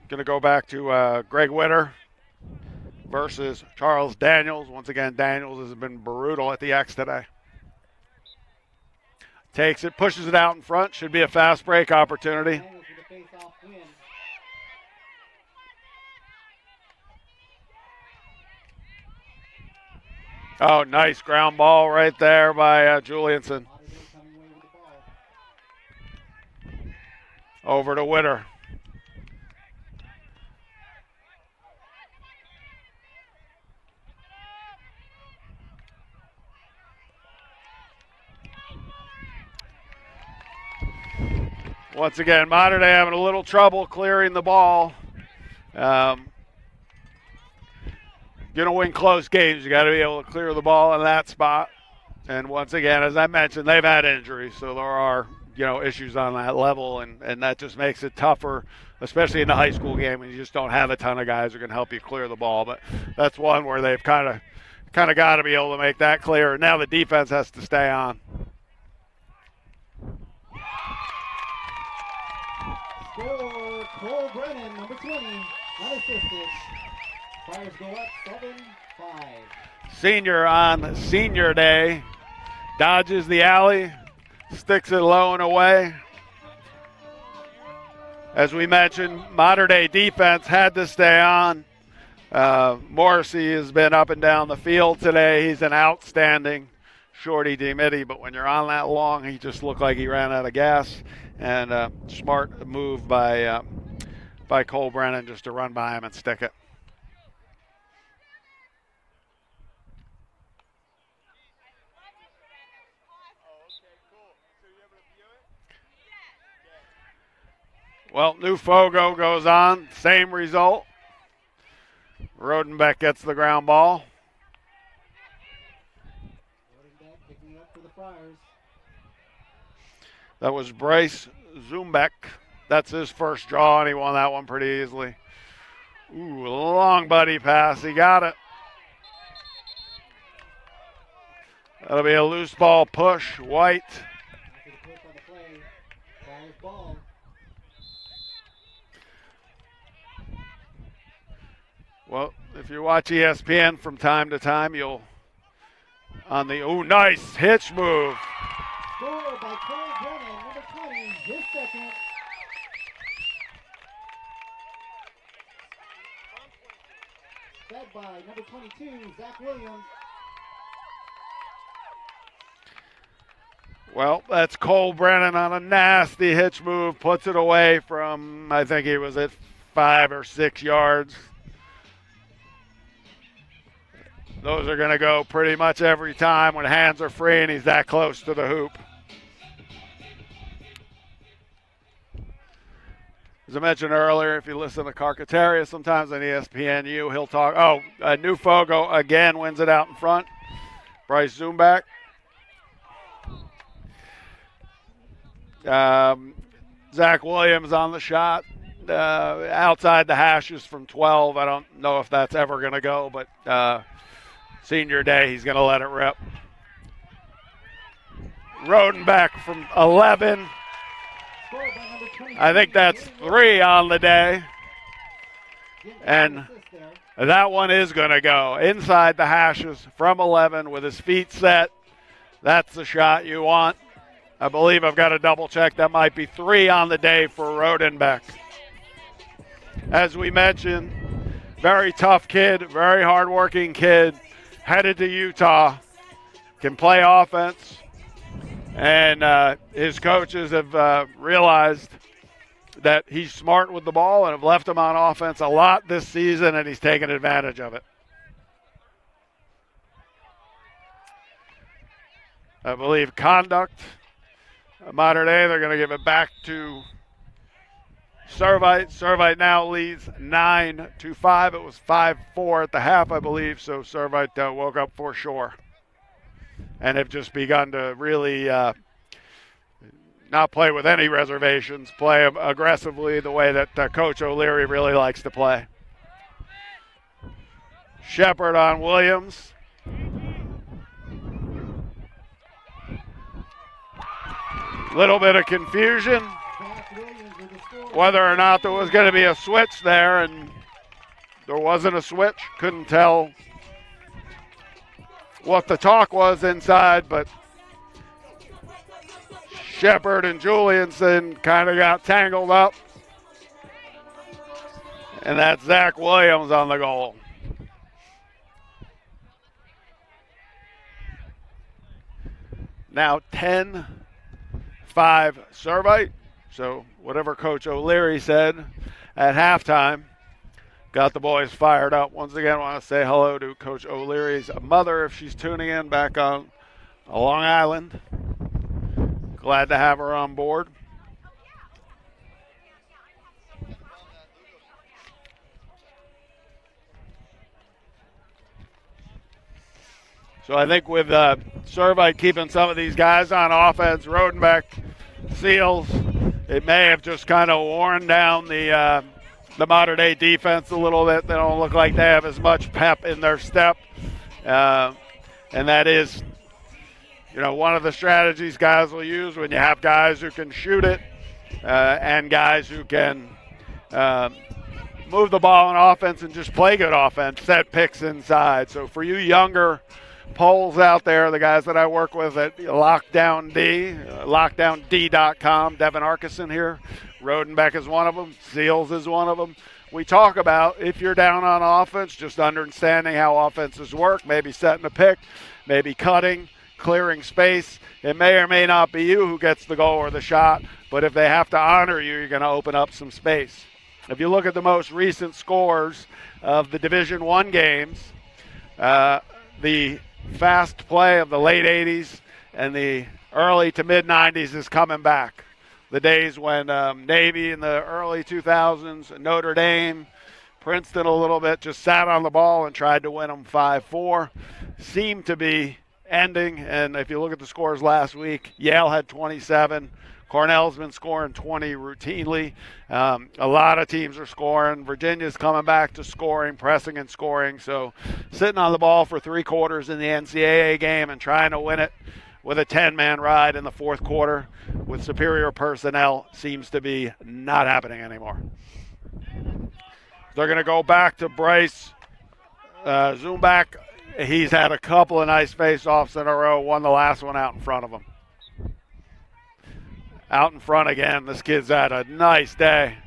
Going to go back to Greg Witter versus Charles Daniels. Once again, Daniels has been brutal at the X today. Takes it, pushes it out in front. Should be a fast break opportunity. Oh, nice ground ball right there by Julianson. Over to Witter. Once again, Mater Dei having a little trouble clearing the ball. Going to win close games. You got to be able to clear the ball in that spot. And once again, as I mentioned, they've had injuries, so there are issues on that level, and that just makes it tougher, especially in the high school game when you just don't have a ton of guys who can help you clear the ball. But that's one where they've kind of got to be able to make that clear. And now the defense has to stay on. Score, Cole Brennan, number 20, unassisted. Fires go up 7-5. Senior on senior day. Dodges the alley, sticks it low and away. As we mentioned, Mater Dei defense had to stay on. Morrissey has been up and down the field today. He's an outstanding shorty D-Mitty, but when you're on that long, he just looked like he ran out of gas. And smart move by Cole Brennan just to run by him and stick it. Well, New Fogo goes on, same result. Rodenbeck gets the ground ball. Rodenbeck picking up for the Friars. That was Bryce Zumbeck. That's his first draw, and he won that one pretty easily. Ooh, a long buddy pass. He got it. That'll be a loose ball push. White. Well, if you watch ESPN from time to time, you'll nice hitch move. Score by Cole Brennan, number 20, his second. Fed by number 22, Zach Williams. Well, that's Cole Brennan on a nasty hitch move, puts it away from, I think he was at 5 or 6 yards. Those are going to go pretty much every time when hands are free and he's that close to the hoop. As I mentioned earlier, if you listen to Carcaterra sometimes on ESPNU, he'll talk. Oh, Newfogo again wins it out in front. Bryce Zumbach. Zach Williams on the shot. Outside the hashes from 12. I don't know if that's ever going to go, but senior day, he's going to let it rip. Rodenbeck from 11. I think that's 3 on the day. And that one is going to go inside the hashes from 11 with his feet set. That's the shot you want. I believe I've got to double check. That might be 3 on the day for Rodenbeck. As we mentioned, very tough kid, very hardworking kid, headed to Utah, can play offense. And his coaches have realized that he's smart with the ball and have left him on offense a lot this season, and he's taken advantage of it. I believe conduct. Modern day, they're going to give it back to Servite. Servite now leads 9-5. It was 5-4 at the half, I believe, so Servite woke up for sure. And have just begun to really not play with any reservations, play aggressively the way that Coach O'Leary really likes to play. Shepard on Williams. Little bit of confusion whether or not there was going to be a switch there, and there wasn't a switch. Couldn't tell what the talk was inside, but Shepard and Julianson kind of got tangled up. And that's Zach Williams on the goal. Now 10-5 Servite. So whatever Coach O'Leary said at halftime got the boys fired up. Once again, I want to say hello to Coach O'Leary's mother if she's tuning in back on Long Island. Glad to have her on board. So I think with Servite keeping some of these guys on offense, Rodenbeck, Seals, it may have just kind of worn down the modern-day defense a little bit. They don't look like they have as much pep in their step. And that is, one of the strategies guys will use when you have guys who can shoot it and guys who can move the ball on offense and just play good offense, set picks inside. So for you younger polls out there, the guys that I work with at LockdownD, LockdownD.com, Devin Arkeson here. Rodenbeck is one of them. Seals is one of them. We talk about if you're down on offense, just understanding how offenses work, maybe setting a pick, maybe cutting, clearing space. It may or may not be you who gets the goal or the shot, but if they have to honor you, you're going to open up some space. If you look at the most recent scores of the Division I games, the fast play of the late 80s and the early to mid 90s is coming back. The days when Navy in the early 2000s, Notre Dame, Princeton a little bit, just sat on the ball and tried to win them 5-4, seemed to be ending. And if you look at the scores last week, Yale had 27. Cornell's been scoring 20 routinely. A lot of teams are scoring. Virginia's coming back to scoring, pressing and scoring. So sitting on the ball for 3 quarters in the NCAA game and trying to win it with a 10-man ride in the fourth quarter with superior personnel seems to be not happening anymore. They're going to go back to Bryce Zumbach. He's had a couple of nice face-offs in a row, won the last one out in front of him. Out in front again. This kid's had a nice day.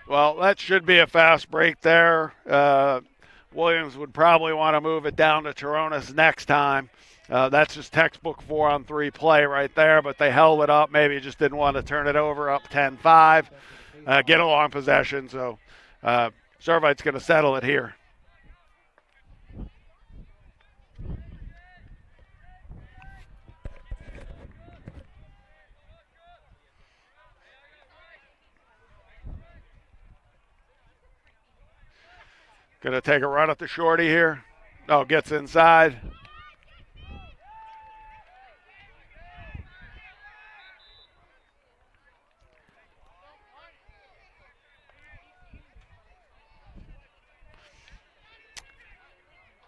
Well, that should be a fast break there. Williams would probably want to move it down to Toronis next time. That's just textbook 4-on-3 play right there, but they held it up. Maybe just didn't want to turn it over up 10-5, get a long possession. So Servite's going to settle it here. Going to take a run at the shorty here. Oh, gets inside.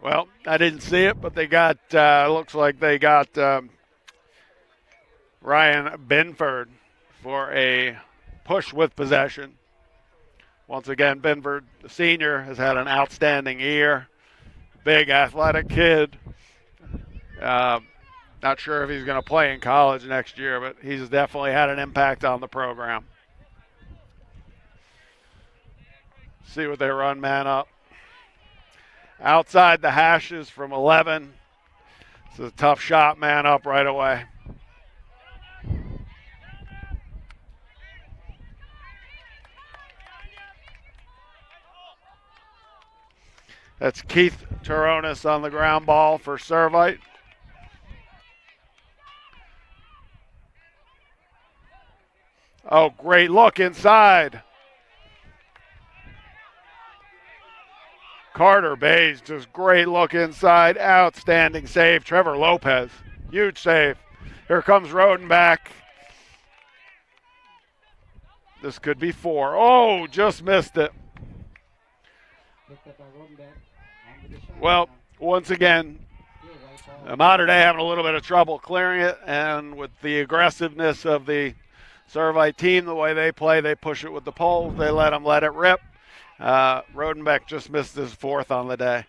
Well, I didn't see it, but they got, looks like they got Ryan Binford for a push with possession. Once again, Binford, the senior, has had an outstanding year. Big athletic kid. Not sure if he's going to play in college next year, but he's definitely had an impact on the program. See what they run man up. Outside the hashes from 11. It's a tough shot, man up right away. That's Keith Toronis on the ground ball for Servite. Oh, great look inside. Carter Bays, just great look inside. Outstanding save. Trevor Lopez, huge save. Here comes Rodenbach. This could be 4. Oh, just missed it. Well, once again, Mater Dei having a little bit of trouble clearing it, and with the aggressiveness of the Servite team, the way they play, they push it with the poles. They let them let it rip. Rodenbach just missed his 4th on the day.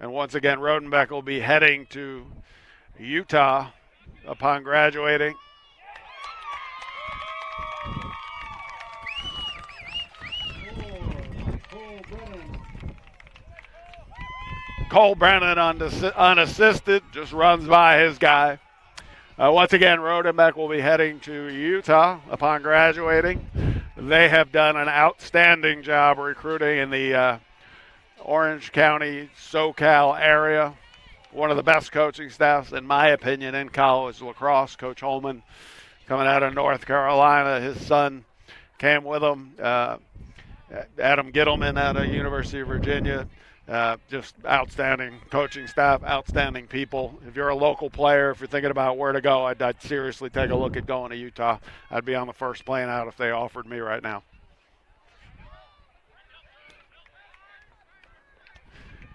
And once again, Rodenbach will be heading to Utah upon graduating. Cole Brennan unassisted, just runs by his guy. Once again, Rodenbach will be heading to Utah upon graduating. They have done an outstanding job recruiting in the Orange County, SoCal area. One of the best coaching staffs, in my opinion, in college lacrosse. Coach Holman coming out of North Carolina. His son came with him. Adam Gittleman out of University of Virginia. Just outstanding coaching staff, outstanding people. If you're a local player, if you're thinking about where to go, I'd seriously take a look at going to Utah. I'd be on the first plane out if they offered me right now.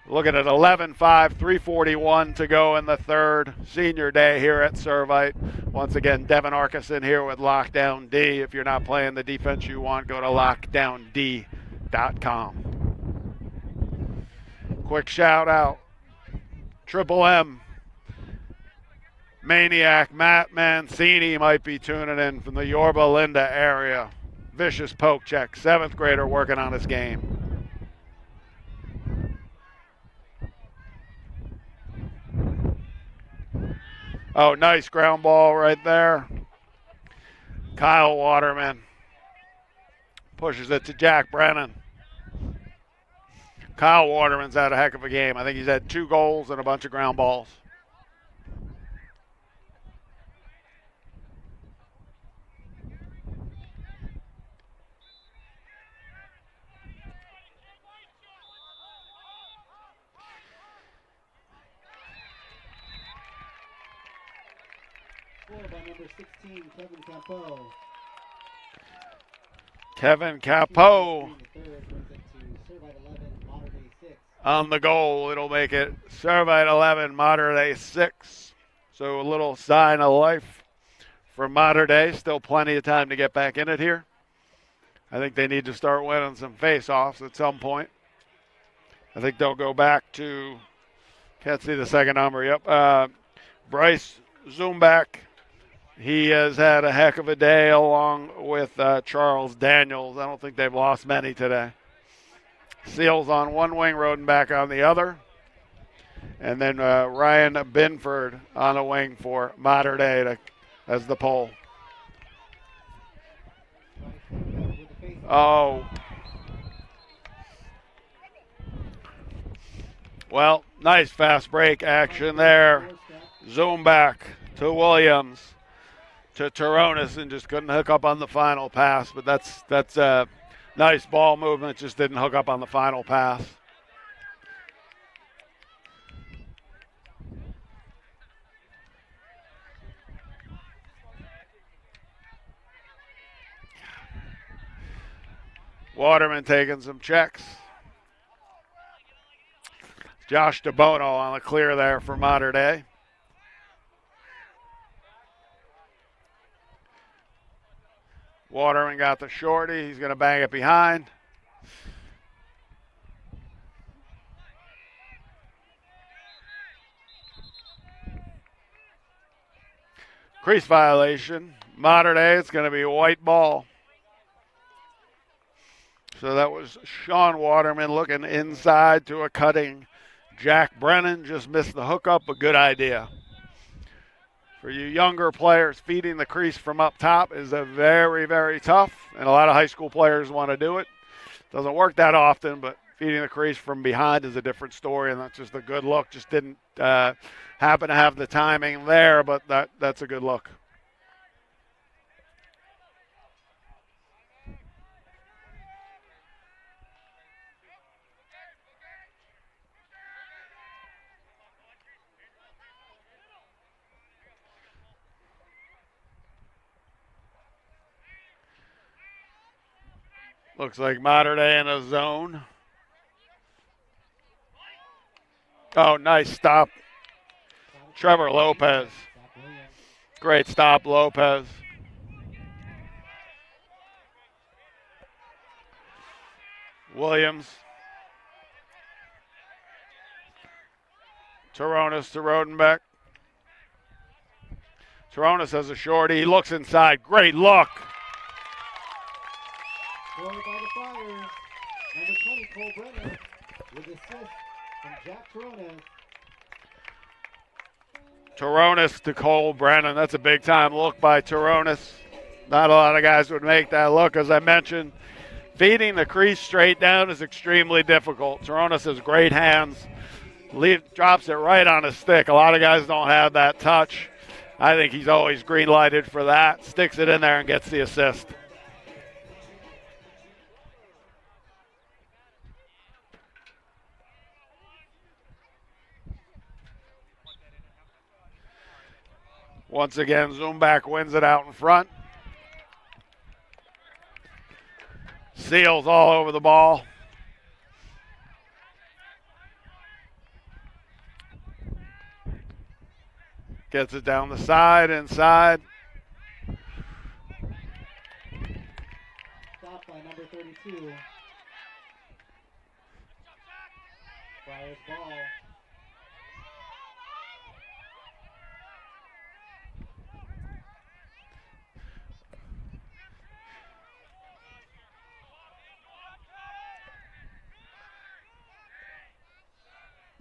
Looking at 11-5, 3:41 to go in the third. Senior day here at Servite. Once again, Devin Arkeson here with Lockdown D. If you're not playing the defense you want, go to lockdownd.com. Quick shout out. Triple M. Maniac Matt Mancini might be tuning in from the Yorba Linda area. Vicious poke check. 7th grader working on his game. Oh, nice ground ball right there. Kyle Waterman pushes it to Jack Brennan. Kyle Waterman's had a heck of a game. I think he's had 2 goals and a bunch of ground balls. By number 16, Kevin Capo. Kevin Capo on the goal. It'll make it Servite 11, Mater Dei 6. So a little sign of life for Mater Dei. Still plenty of time to get back in it here. I think they need to start winning some face-offs at some point. I think they'll go back to Can't see the second number. Yep. Bryce Zumbach. He has had a heck of a day along with Charles Daniels. I don't think they've lost many today. Seals on one wing, Rodenbach on the other. And then Ryan Binford on a wing for Mater Dei as the pole. Oh. Well, nice fast break action there. Zoom back to Williams, to Turonis, and just couldn't hook up on the final pass. But that's a nice ball movement, just didn't hook up on the final pass. Waterman taking some checks. Josh DeBono on the clear there for Mater Dei. Waterman got the shorty. He's going to bang it behind. Crease violation. Mater Dei, it's going to be a white ball. So that was Sean Waterman looking inside to a cutting Jack Brennan. Just missed the hookup, a good idea. For you younger players, feeding the crease from up top is a very, very tough, and a lot of high school players want to do it. Doesn't work that often, but feeding the crease from behind is a different story, and that's just a good look. Just didn't happen to have the timing there, but that's a good look. Looks like Mater Dei in a zone. Oh, nice stop. Trevor Lopez. Great stop, Lopez. Williams. Turonis to Rodenbeck. Turonis has a shorty. He looks inside. Great look. Scored by the Friars. Number 20, Cole Brennan, with assist from Jack Turonis. Turonis to Cole Brennan. That's a big-time look by Turonis. Not a lot of guys would make that look. As I mentioned, feeding the crease straight down is extremely difficult. Turonis has great hands. Drops it right on his stick. A lot of guys don't have that touch. I think he's always green-lighted for that. Sticks it in there and gets the assist. Once again, Zumbach wins it out in front. Seals all over the ball. Gets it down the side, inside. Stopped by number 32. Friars ball.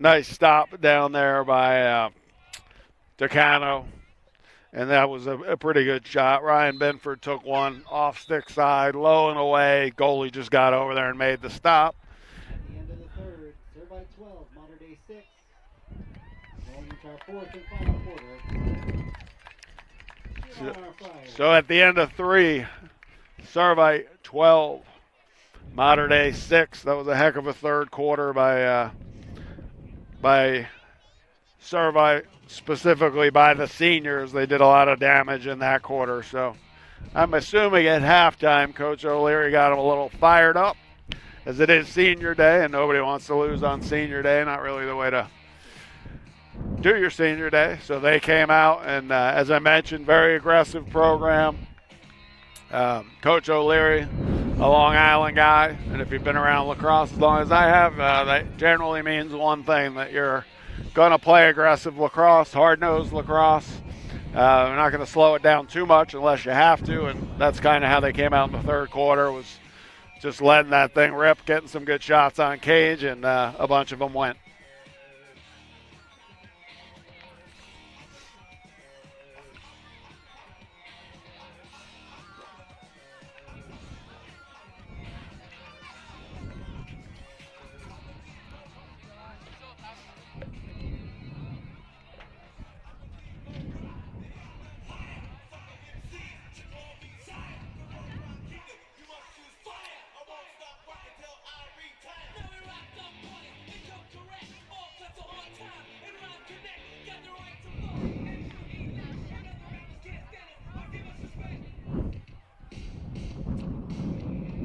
Nice stop down there by Decano. And that was a pretty good shot. Ryan Benford took one off stick side, low and away. Goalie just got over there and made the stop. At the end of the third, Servite 12, Mater Dei 6. Going into our fourth and final quarter. So at the end of three, Servite 12, Mater Dei 6. That was a heck of a third quarter by Servite, specifically by the seniors. They did a lot of damage in that quarter. So I'm assuming at halftime, Coach O'Leary got them a little fired up, as it is senior day, and nobody wants to lose on senior day. Not really the way to do your senior day. So they came out, and as I mentioned, very aggressive program. Coach O'Leary, a Long Island guy, and if you've been around lacrosse as long as I have, that generally means one thing, that you're going to play aggressive lacrosse, hard-nosed lacrosse. They're not going to slow it down too much unless you have to, and that's kind of how they came out in the third quarter, was just letting that thing rip, getting some good shots on cage, and a bunch of them went.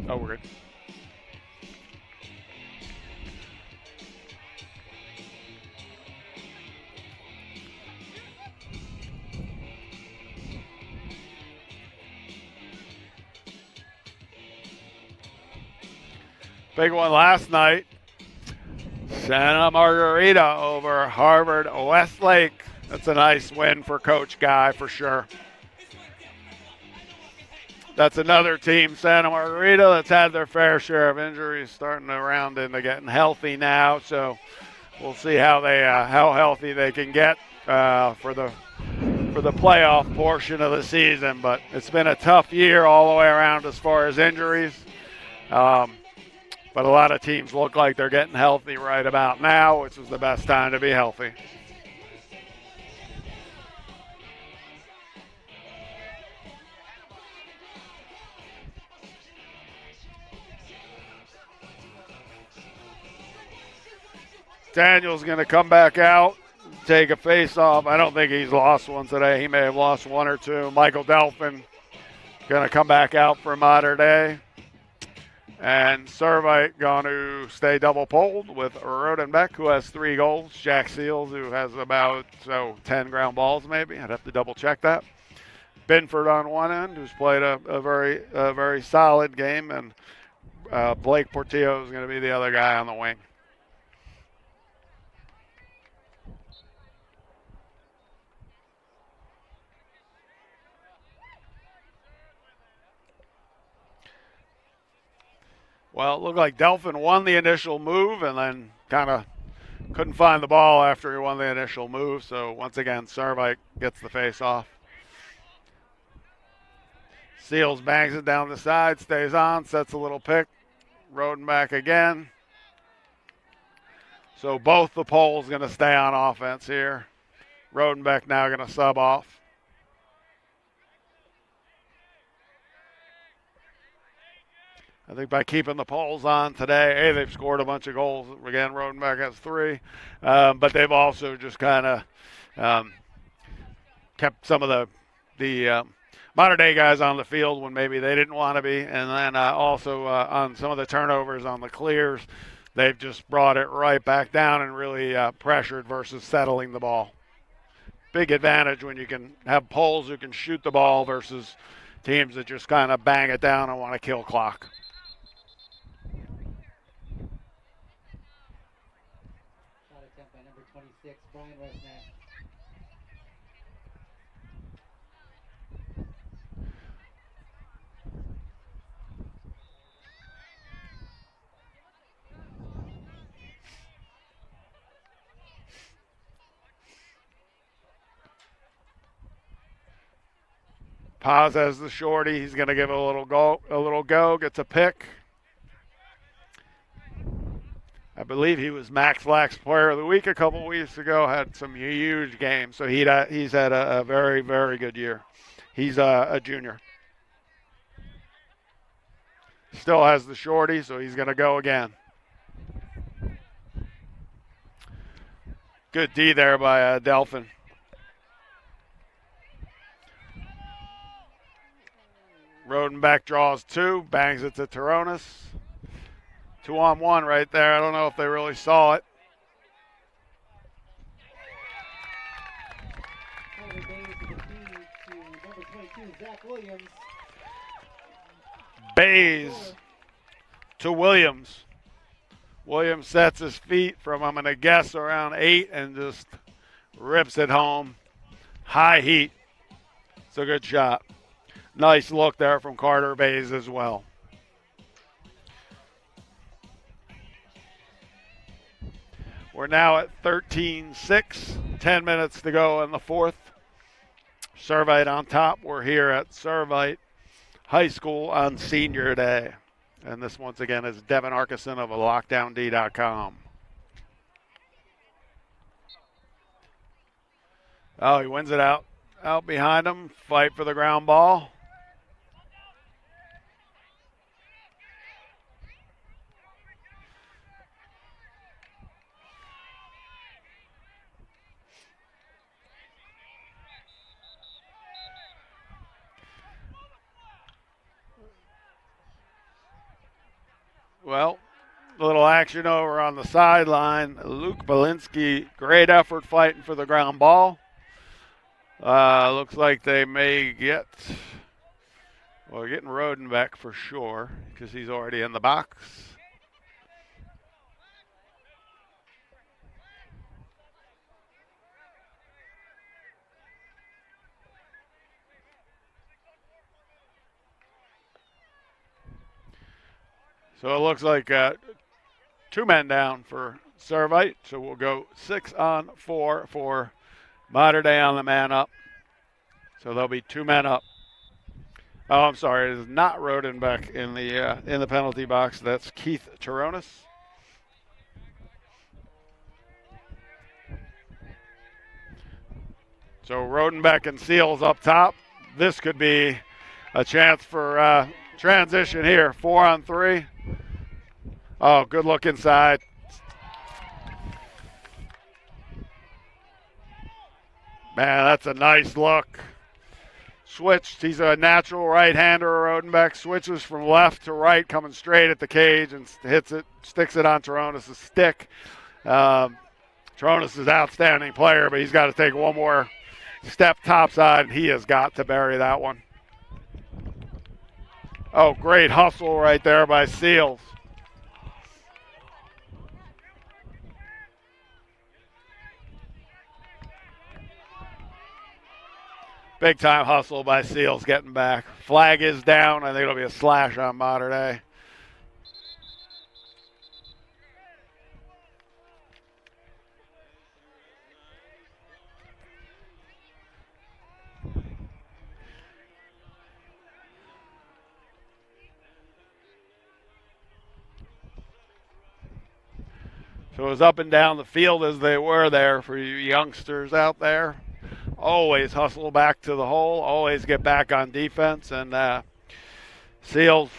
Oh, we're good. Big one last night. Santa Margarita over Harvard Westlake. That's a nice win for Coach Guy for sure. That's another team, Santa Margarita, that's had their fair share of injuries, starting to round into getting healthy now. So we'll see how healthy they can get for the playoff portion of the season. But it's been a tough year all the way around as far as injuries. But a lot of teams look like they're getting healthy right about now, which is the best time to be healthy. Daniel's going to come back out, take a face-off. I don't think he's lost one today. He may have lost one or two. Michael Delphin going to come back out for Mater Dei. And Servite going to stay double-poled with Rodenbeck, who has 3 goals. Jack Seals, who has about 10 ground balls maybe. I'd have to double-check that. Binford on one end, who's played a very solid game. And Blake Portillo is going to be the other guy on the wing. Well, it looked like Delphin won the initial move and then kind of couldn't find the ball after he won the initial move. So once again, Servite gets the face off. Seals bangs it down the side, stays on, sets a little pick. Rodenbeck again. So both the poles going to stay on offense here. Rodenbeck now going to sub off. I think by keeping the poles on today, they've scored a bunch of goals. Again, Rodenbeck has 3. But they've also just kind of kept some of the Mater Dei guys on the field when maybe they didn't want to be. And then also on some of the turnovers on the clears, they've just brought it right back down and really pressured versus settling the ball. Big advantage when you can have poles who can shoot the ball versus teams that just kind of bang it down and want to kill clock. Paz has the shorty. He's going to give it a little go, gets a pick. I believe he was MaxLax Player of the Week a couple weeks ago, had some huge games. So he's had a very, very good year. He's a junior. Still has the shorty, so he's going to go again. Good D there by Delphin. Rodenbeck draws 2, bangs it to Taronis. 2-on-1 right there. I don't know if they really saw it. Bays to Williams. Williams sets his feet from, I'm going to guess, around 8 and just rips it home. High heat. It's a good shot. Nice look there from Carter Bays as well. We're now at 13-6, 10 minutes to go in the fourth. Servite on top. We're here at Servite High School on Senior Day. And this, once again, is Devin Arkeson of LockdownD.com. Oh, he wins it out behind him. Fight for the ground ball. Well, a little action over on the sideline. Luke Belinsky, great effort fighting for the ground ball. Looks like they may get, well, getting Rodenbeck for sure because he's already in the box. So it looks like 2 men down for Servite. So we'll go 6-on-4 for Mater Dei on the man up. So there'll be 2 men up. Oh, I'm sorry. It is not Rodenbeck in the penalty box. That's Keith Taronis. So Rodenbeck and Seals up top. This could be a chance for transition here. 4-on-3. Oh, good look inside. Man, that's a nice look. Switched. He's a natural right-hander, Rodenbeck. Switches from left to right, coming straight at the cage and hits it, sticks it on Taronis' stick. Taronis is an outstanding player, but he's got to take one more step topside, and he has got to bury that one. Oh, great hustle right there by Seals. Big time hustle by Seals getting back. Flag is down. I think it'll be a slash on Mater Dei. So as up and down the field as they were there for you youngsters out there, always hustle back to the hole, always get back on defense. And Seals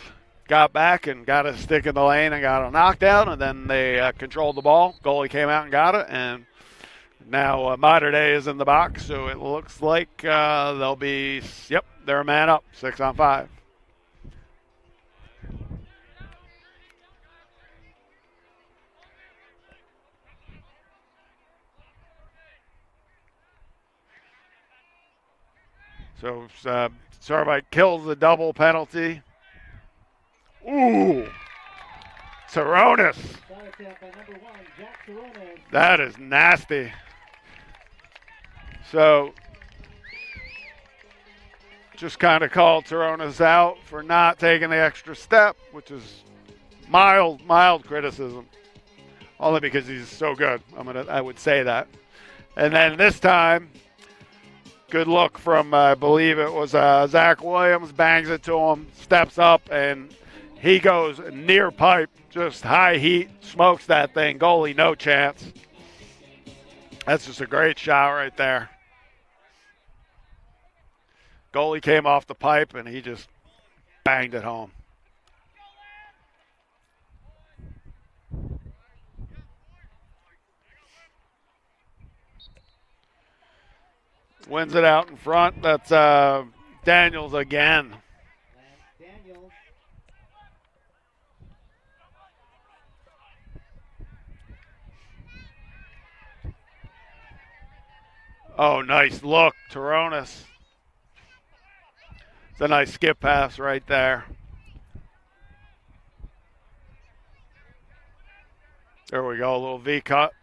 got back and got a stick in the lane and got a knockdown, and then they controlled the ball. Goalie came out and got it, and now Mater Dei is in the box, so it looks like they'll be, they're a man up, 6-on-5. So Servite kills the double penalty. Ooh, Taronis. That is nasty. So just kind of called Taronis out for not taking the extra step, which is mild criticism. Only because he's so good. I would say that. And then this time, good look from, I believe it was Zach Williams, bangs it to him, steps up, and he goes near pipe, just high heat, smokes that thing. Goalie, no chance. That's just a great shot right there. Goalie came off the pipe, and he just banged it home. Wins it out in front. That's Daniels again. Daniels. Oh, nice look, Taronis. It's a nice skip pass right there. There we go, a little V cut.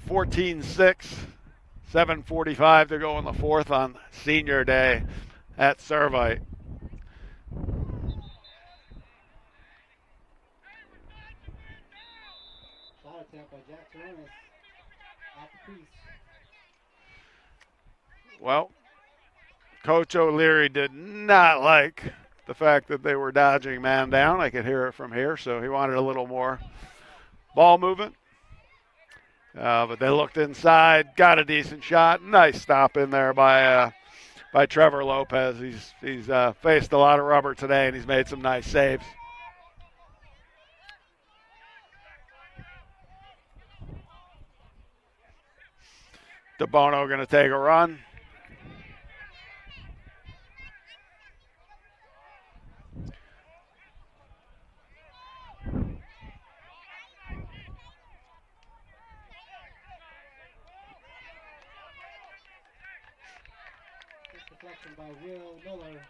14-6, 7:45 to go in the fourth on senior day at Servite. Shot attempt by Jack Ceremonies at the crease. Well, Coach O'Leary did not like the fact that they were dodging man down. I could hear it from here, so he wanted a little more ball movement. But they looked inside, got a decent shot. Nice stop in there by Trevor Lopez. He's faced a lot of rubber today, and he's made some nice saves. DeBono going to take a run. Deflection by Will Miller.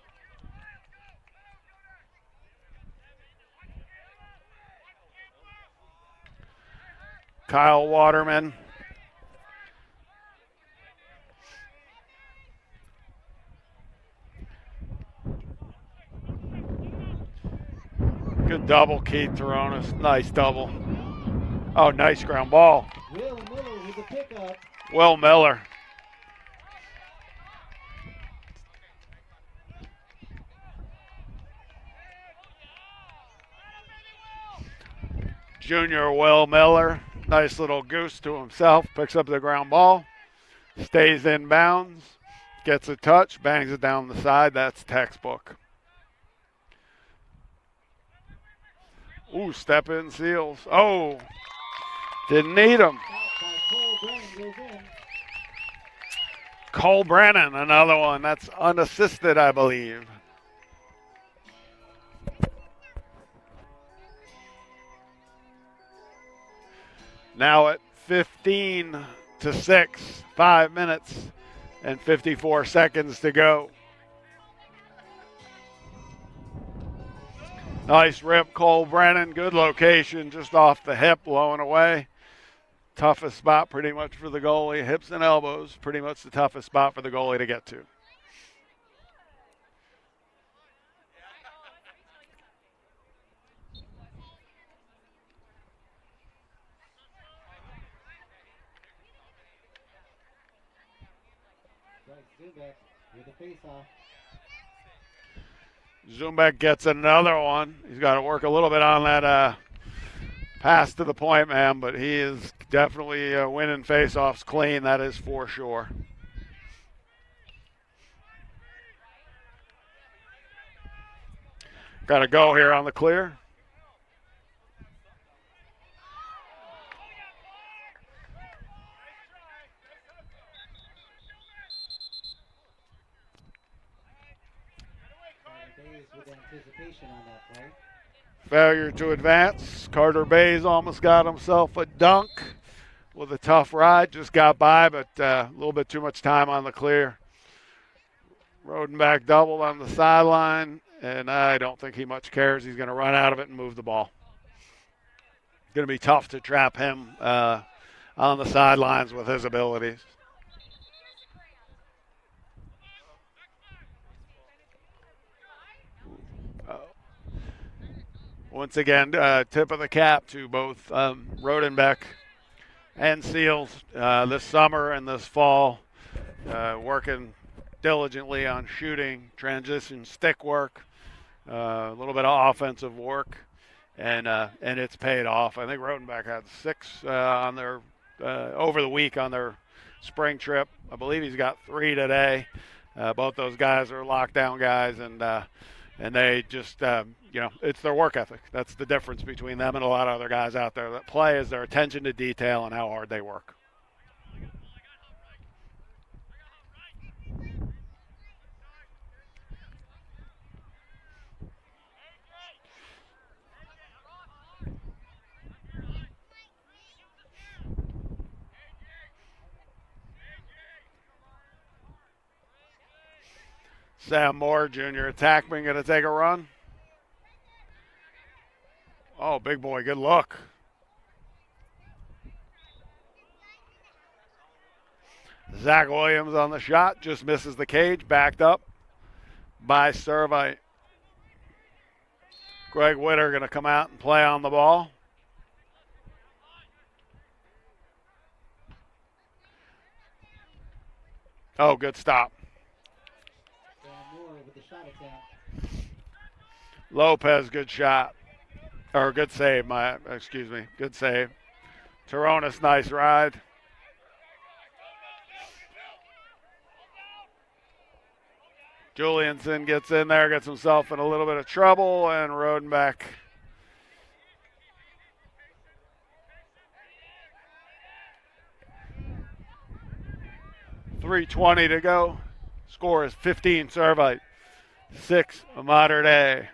Kyle Waterman. Good double, Keith Toronis. Nice double. Oh, nice ground ball. Will Miller with the pickup. Will Miller. Junior Will Miller. Nice little goose to himself. Picks up the ground ball. Stays in bounds. Gets a touch. Bangs it down the side. That's textbook. Ooh, step in Seals. Oh, didn't need him. Cole Brennan, another one. That's unassisted, I believe. Now at 15-6, 5 minutes and 54 seconds to go. Nice rip, Cole Brennan. Good location, just off the hip, low and away. Toughest spot pretty much for the goalie. Hips and elbows, pretty much the toughest spot for the goalie to get to. Zubek with the face-off. Zubek gets another one. He's got to work a little bit on that pass to the point man, but he is definitely winning face-offs clean. That is for sure. Got to go here on the clear. With anticipation on that play. Failure to advance. Carter Bays almost got himself a dunk with a tough ride. Just got by, but a little bit too much time on the clear. Rodenbach doubled on the sideline, and I don't think he much cares. He's going to run out of it and move the ball. Going to be tough to trap him on the sidelines with his abilities. Once again, tip of the cap to both Rodenbeck and Seals this summer and this fall, working diligently on shooting, transition stick work, a little bit of offensive work, and it's paid off. I think Rodenbeck had 6 on their over the week on their spring trip. I believe he's got 3 today. Both those guys are lockdown guys, and they just, it's their work ethic. That's the difference between them and a lot of other guys out there that play, is their attention to detail and how hard they work. Sam Moore, junior attackman, going to take a run. big boy, good look. Zach Williams on the shot, just misses the cage, backed up by Servite. Greg Witter going to come out and play on the ball. Oh, good stop. Lopez, good shot. Or good save, good save. Toronis, nice ride. Julianson gets in there, gets himself in a little bit of trouble, and Rodenbeck .320 to go. Score is 15 Servite, 6 Mater Dei.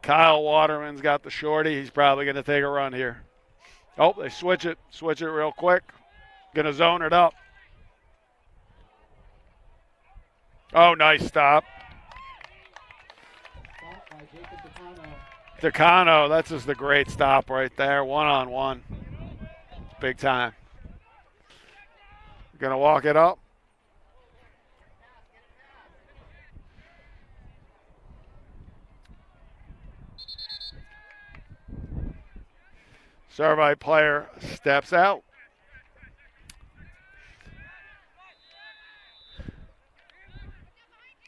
Kyle Waterman's got the shorty. He's probably going to take a run here. Oh, they switch it real quick. Going to zone it up. Oh, nice stop. Decano, that's just a great stop right there. One-on-one. Big time. Going to walk it up. Servite player steps out.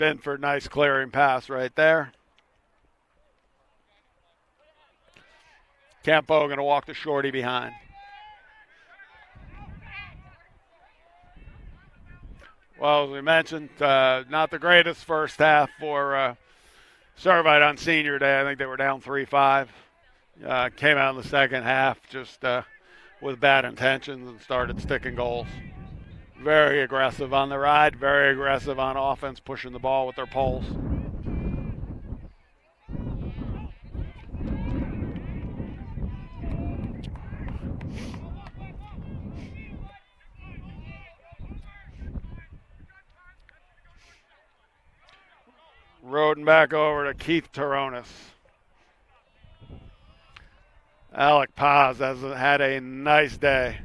Benford, nice clearing pass right there. Campo going to walk the shorty behind. Well, as we mentioned, not the greatest first half for Servite on senior day. I think they were down 3-5. Came out in the second half just with bad intentions and started sticking goals. Very aggressive on the ride, very aggressive on offense, pushing the ball with their poles. Roding back over to Keith Toronis. Alec Paz has had a nice day.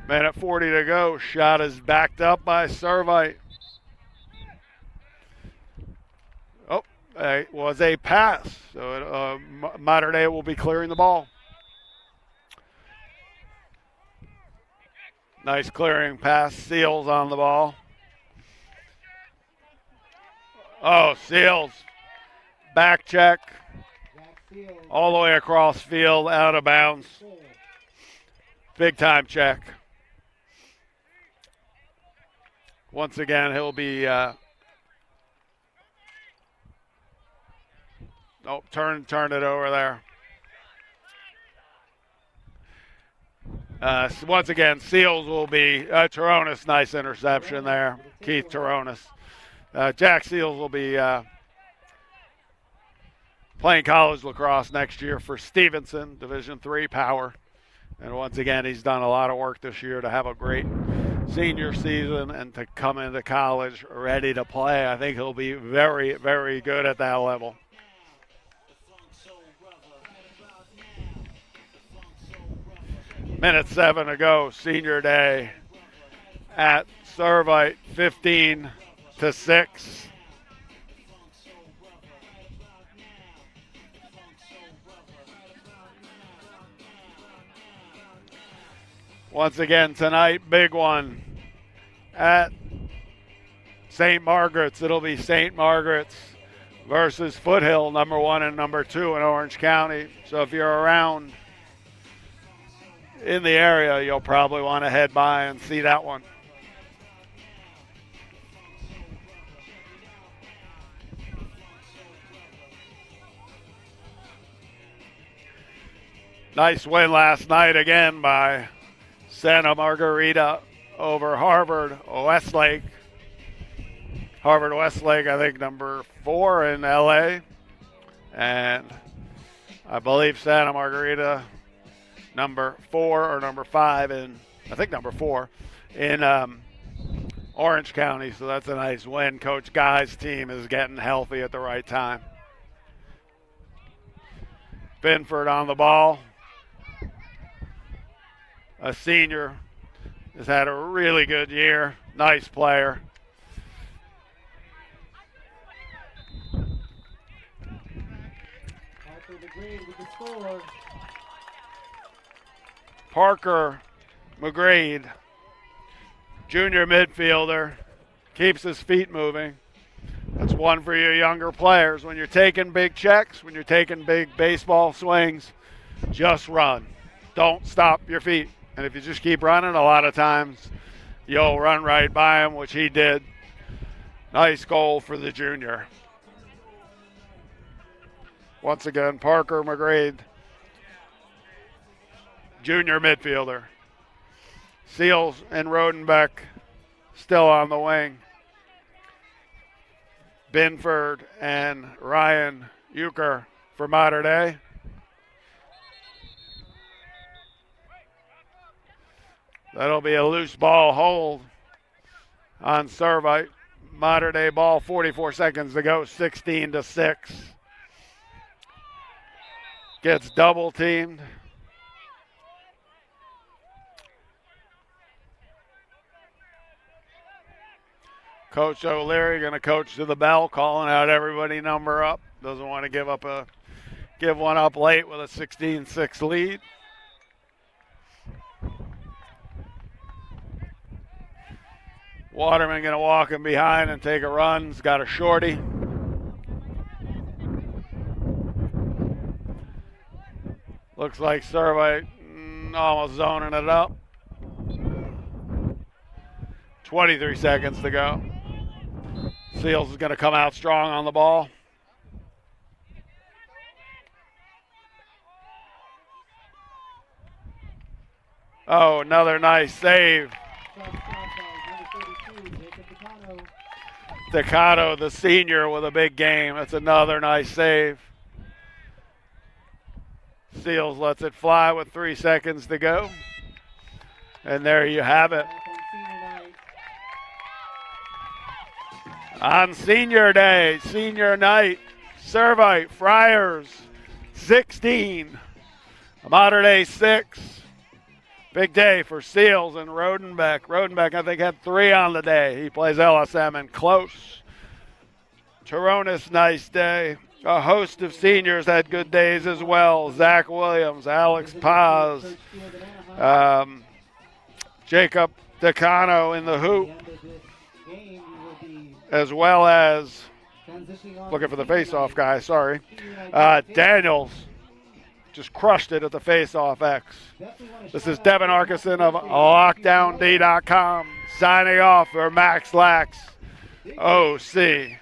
Minute 40 to go. Shot is backed up by Servite. Oh, it was a pass. So Mater Dei will be clearing the ball. Nice clearing pass. Seals on the ball. Oh, Seals. Back check. All the way across field, out of bounds. Big time check. Once again, he'll be turn it over there. Once again, Seals will be Toronis, nice interception there. Keith Toronis. Jack Seals will be playing college lacrosse next year for Stevenson, Division III Power. And once again, he's done a lot of work this year to have a great senior season and to come into college ready to play. I think he'll be very, very good at that level. Minute 7 to go, senior day at Servite, 15-6. Once again tonight, big one at St. Margaret's. It'll be St. Margaret's versus Foothill, number 1 and number 2 in Orange County. So if you're around in the area, you'll probably want to head by and see that one. Nice win last night again by Santa Margarita over Harvard Westlake. Harvard Westlake, I think, number 4 in LA. And I believe Santa Margarita, number 4 or number 5 in, I think number 4 in Orange County, so that's a nice win. Coach Guy's team is getting healthy at the right time. Binford on the ball. A senior, has had a really good year. Nice player. Parker McGrade, junior midfielder, keeps his feet moving. That's one for your younger players. When you're taking big checks, when you're taking big baseball swings, just run. Don't stop your feet. And if you just keep running, a lot of times you'll run right by him, which he did. Nice goal for the junior. Once again, Parker McGrade, junior midfielder. Seals and Rodenbeck still on the wing. Binford and Ryan Euchre for Mater Dei. That'll be a loose ball hold on Servite. Mater Dei ball, 44 seconds to go, 16-6. Gets double teamed. Coach O'Leary going to coach to the bell, calling out everybody number up. Doesn't want to give one up late with a 16-6 lead. Waterman going to walk him behind and take a run. He's got a shorty. Looks like Servite almost zoning it up. 23 seconds to go. Seals is going to come out strong on the ball. Oh, another nice save. Decano, the senior, with a big game. That's another nice save. Seals lets it fly with 3 seconds to go. And there you have it. On senior day, senior night, Servite Friars 16, Mater Dei 6. Big day for Seals and Rodenbeck. Rodenbeck, I think, had 3 on the day. He plays LSM and close. Toronis, nice day. A host of seniors had good days as well. Zach Williams, Alex Paz, Jacob Decano in the hoop, as well as, looking for the face-off guy, sorry, Daniels just crushed it at the face-off X. This is Devin Arkeson of LockdownD.com signing off for MaxLaxOC.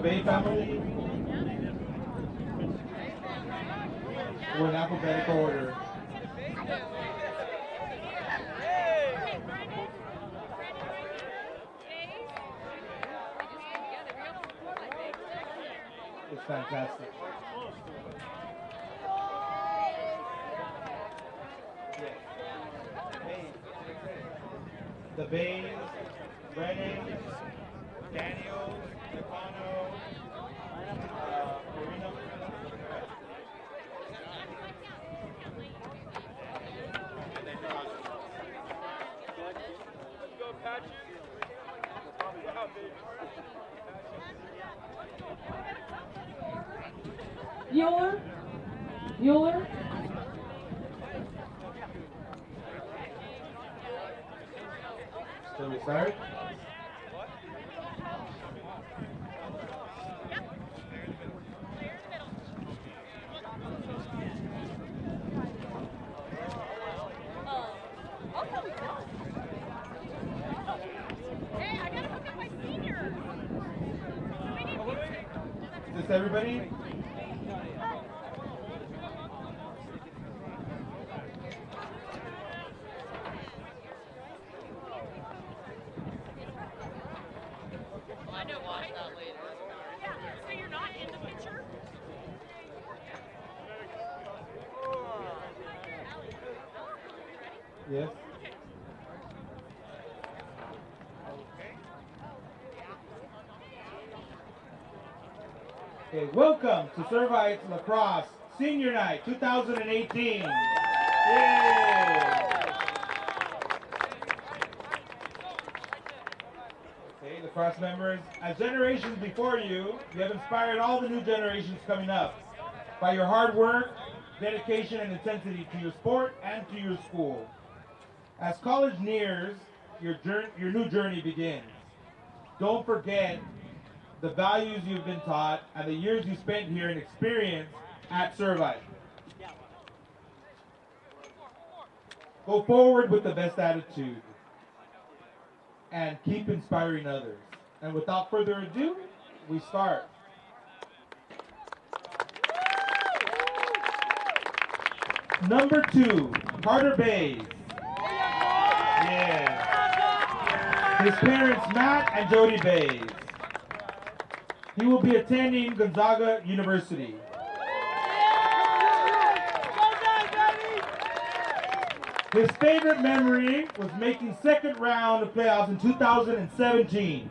Bay family. We're in alphabetical order. It's fantastic. The Bays, Brennan, Daniel, Stefano, Marina. Let's go, Patches. Bueller. So we start. Hey, I gotta hook up my senior. Is this everybody? I know why. Yeah, so you're not in the picture? Yes. Okay, welcome to Servite Lacrosse Senior Night 2018. Yay! Okay, lacrosse members, as generations before you, you have inspired all the new generations coming up by your hard work, dedication, and intensity to your sport and to your school. As college nears, your new journey begins. Don't forget the values you've been taught and the years you spent here and experience at Servite. Go forward with the best attitude and keep inspiring others. And without further ado, we start. Number 2, Carter Bays. Yeah. His parents, Matt and Jody Bays. He will be attending Gonzaga University. His favorite memory was making second round of playoffs in 2017.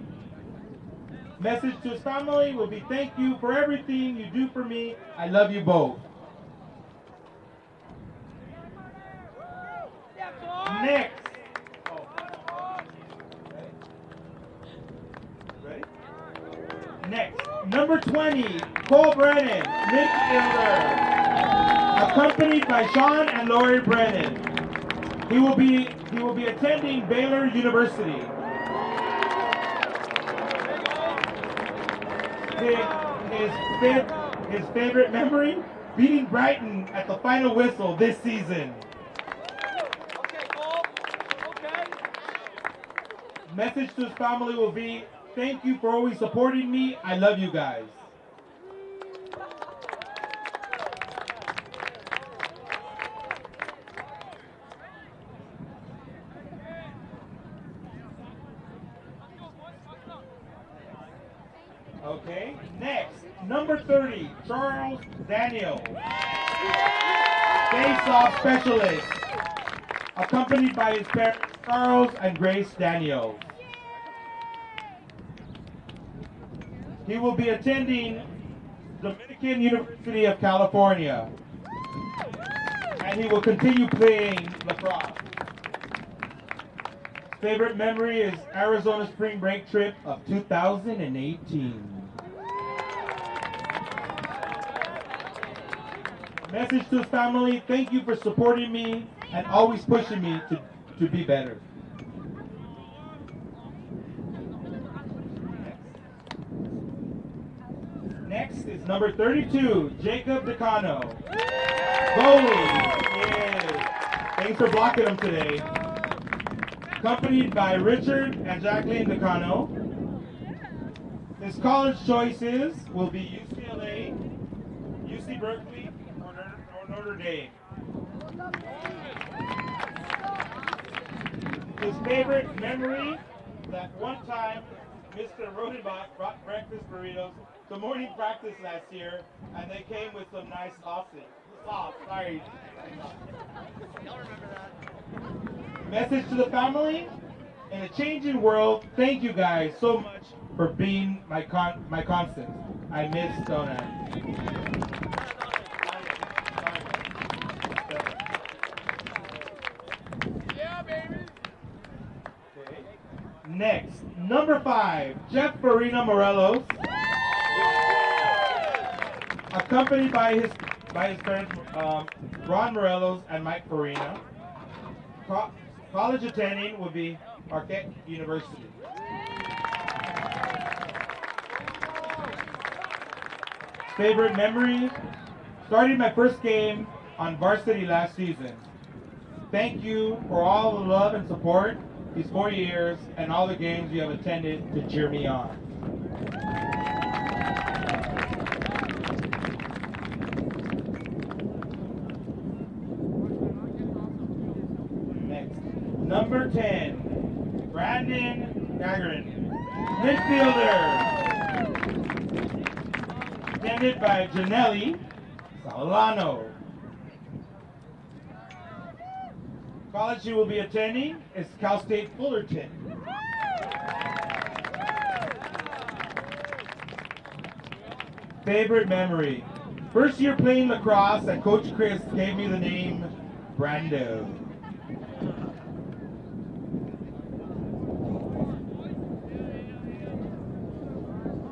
Message to his family will be, thank you for everything you do for me. I love you both. Next. Ready? Next, number 20, Cole Brennan, midfielder, accompanied by Sean and Lori Brennan. He will be attending Baylor University. His favorite memory, beating Brighton at the final whistle this season. Okay, Cole. Okay. Message to his family will be, thank you for always supporting me. I love you guys. Okay, next, number 30, Charles Daniel. Face-off specialist, accompanied by his parents, Charles and Grace Daniel. He will be attending Dominican University of California, and he will continue playing lacrosse. Favorite memory is Arizona spring break trip of 2018. Message to his family, thank you for supporting me and always pushing me to be better. Next is number 32, Jacob Decano. Goalie. Yeah. Thanks for blocking him today. Accompanied by Richard and Jacqueline Decano. His college choices will be UCLA, UC Berkeley, or Notre Dame. His favorite memory, that one time Mr. Rodenbach brought breakfast burritos to morning practice last year, and they came with some nice sauce. Sorry. Y'all remember that? Message to the family. In a changing world, thank you guys so much for being my constant. I miss Stoneham. Yeah, baby. Okay. Next, number 5, Jeff Farina Morelos, accompanied by his parents, Ron Morelos and Mike Farina. College attending would be Marquette University. Favorite memory? Starting my first game on varsity last season. Thank you for all the love and support these 4 years and all the games you have attended to cheer me on. Next, number 10, Brandon Gagarin, midfielder, attended by Janelli Solano. College he will be attending is Cal State Fullerton. Favorite memory? First year playing lacrosse and Coach Chris gave me the name Brando.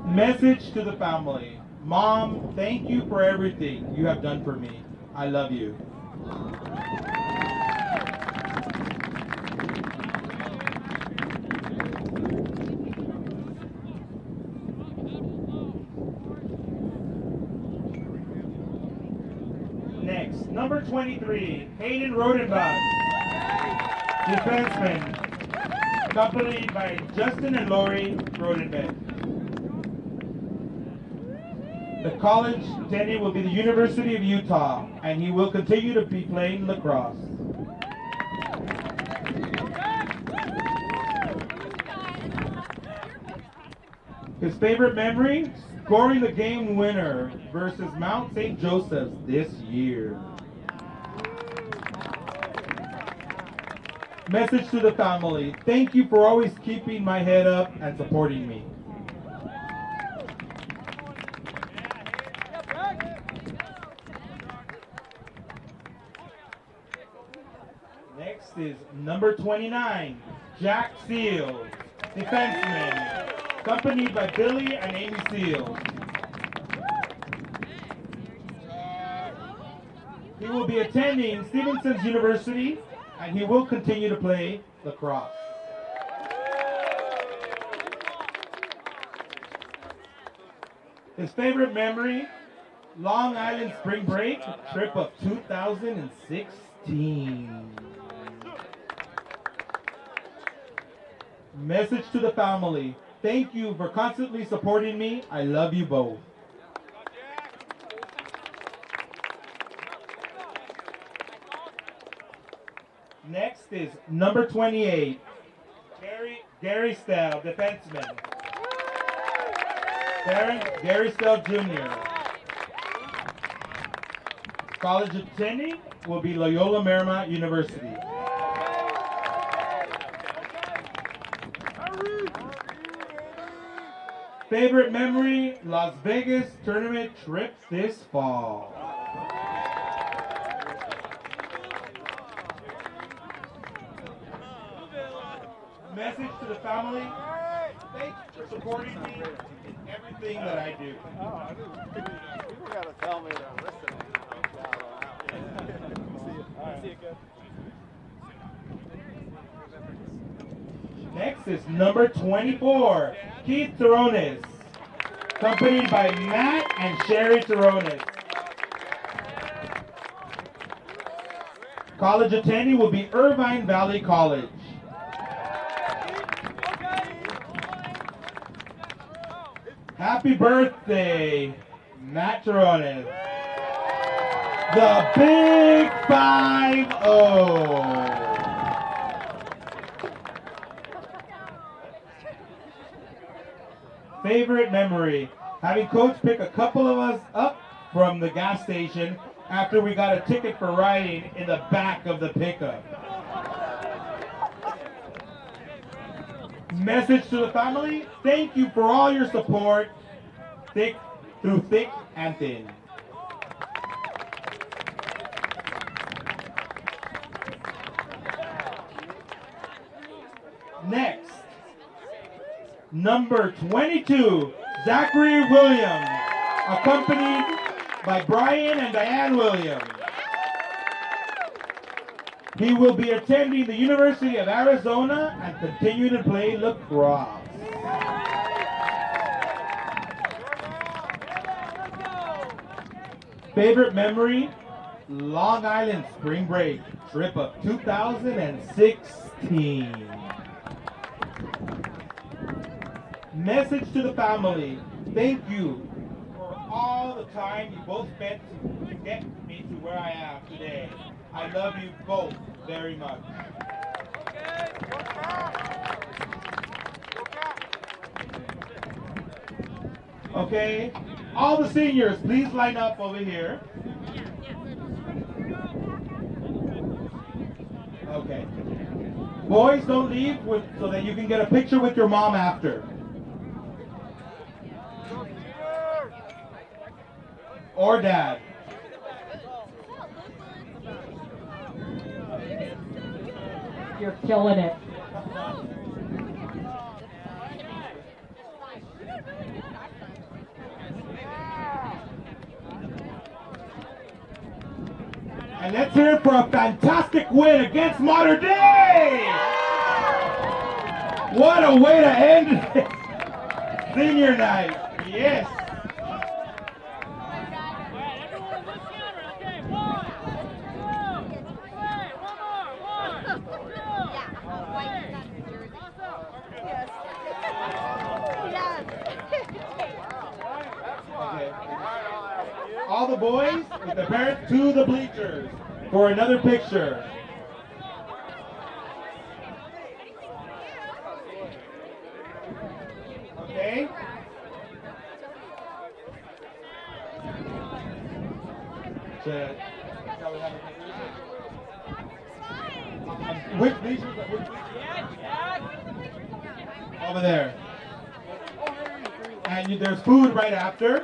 Message to the family. Mom, thank you for everything you have done for me. I love you. Next, number 23, Hayden Rodenbach, defenseman, accompanied by Justin and Lori Rodenbach. The college attending will be the University of Utah, and he will continue to be playing lacrosse. His favorite memory? Scoring the game winner versus Mount St. Joseph's this year. Message to the family. Thank you for always keeping my head up and supporting me. Next is number 29, Jack Seals, defenseman, accompanied by Billy and Amy Seals. He will be attending Stevenson's University, and he will continue to play lacrosse. His favorite memory, Long Island Spring Break trip of 2016. Message to the family. Thank you for constantly supporting me. I love you both. Next is number 28, Gary Stell, defenseman. Gary Stell Jr. College attending will be Loyola Marymount University. Favorite memory, Las Vegas tournament trip this fall. Message to the family, thanks for supporting me in everything that I do. People gotta tell me they're listening. See you good. Next is number 24, Keith Toronis, accompanied by Matt and Sherry Toronis. College attending will be Irvine Valley College. Happy birthday, Naturales. The Big 5-0. Favorite memory, having Coach pick a couple of us up from the gas station after we got a ticket for riding in the back of the pickup. Message to the family, thank you for all your support, through thick and thin. Next, number 22, Zachary Williams, accompanied by Brian and Diane Williams. He will be attending the University of Arizona and continue to play lacrosse. Favorite memory, Long Island spring break trip of 2016. Message to the family, thank you for all the time you both spent to get me to where I am today. I love you both very much. Okay, all the seniors, please line up over here. Okay. Boys, don't leave so that you can get a picture with your mom after. Or dad. You're killing it. And let's hear it for a fantastic win against Mater Dei! What a way to end senior night. Yes. All the boys with the parents to the bleachers for another picture. Okay. Which bleachers? Over there. And there's food right after.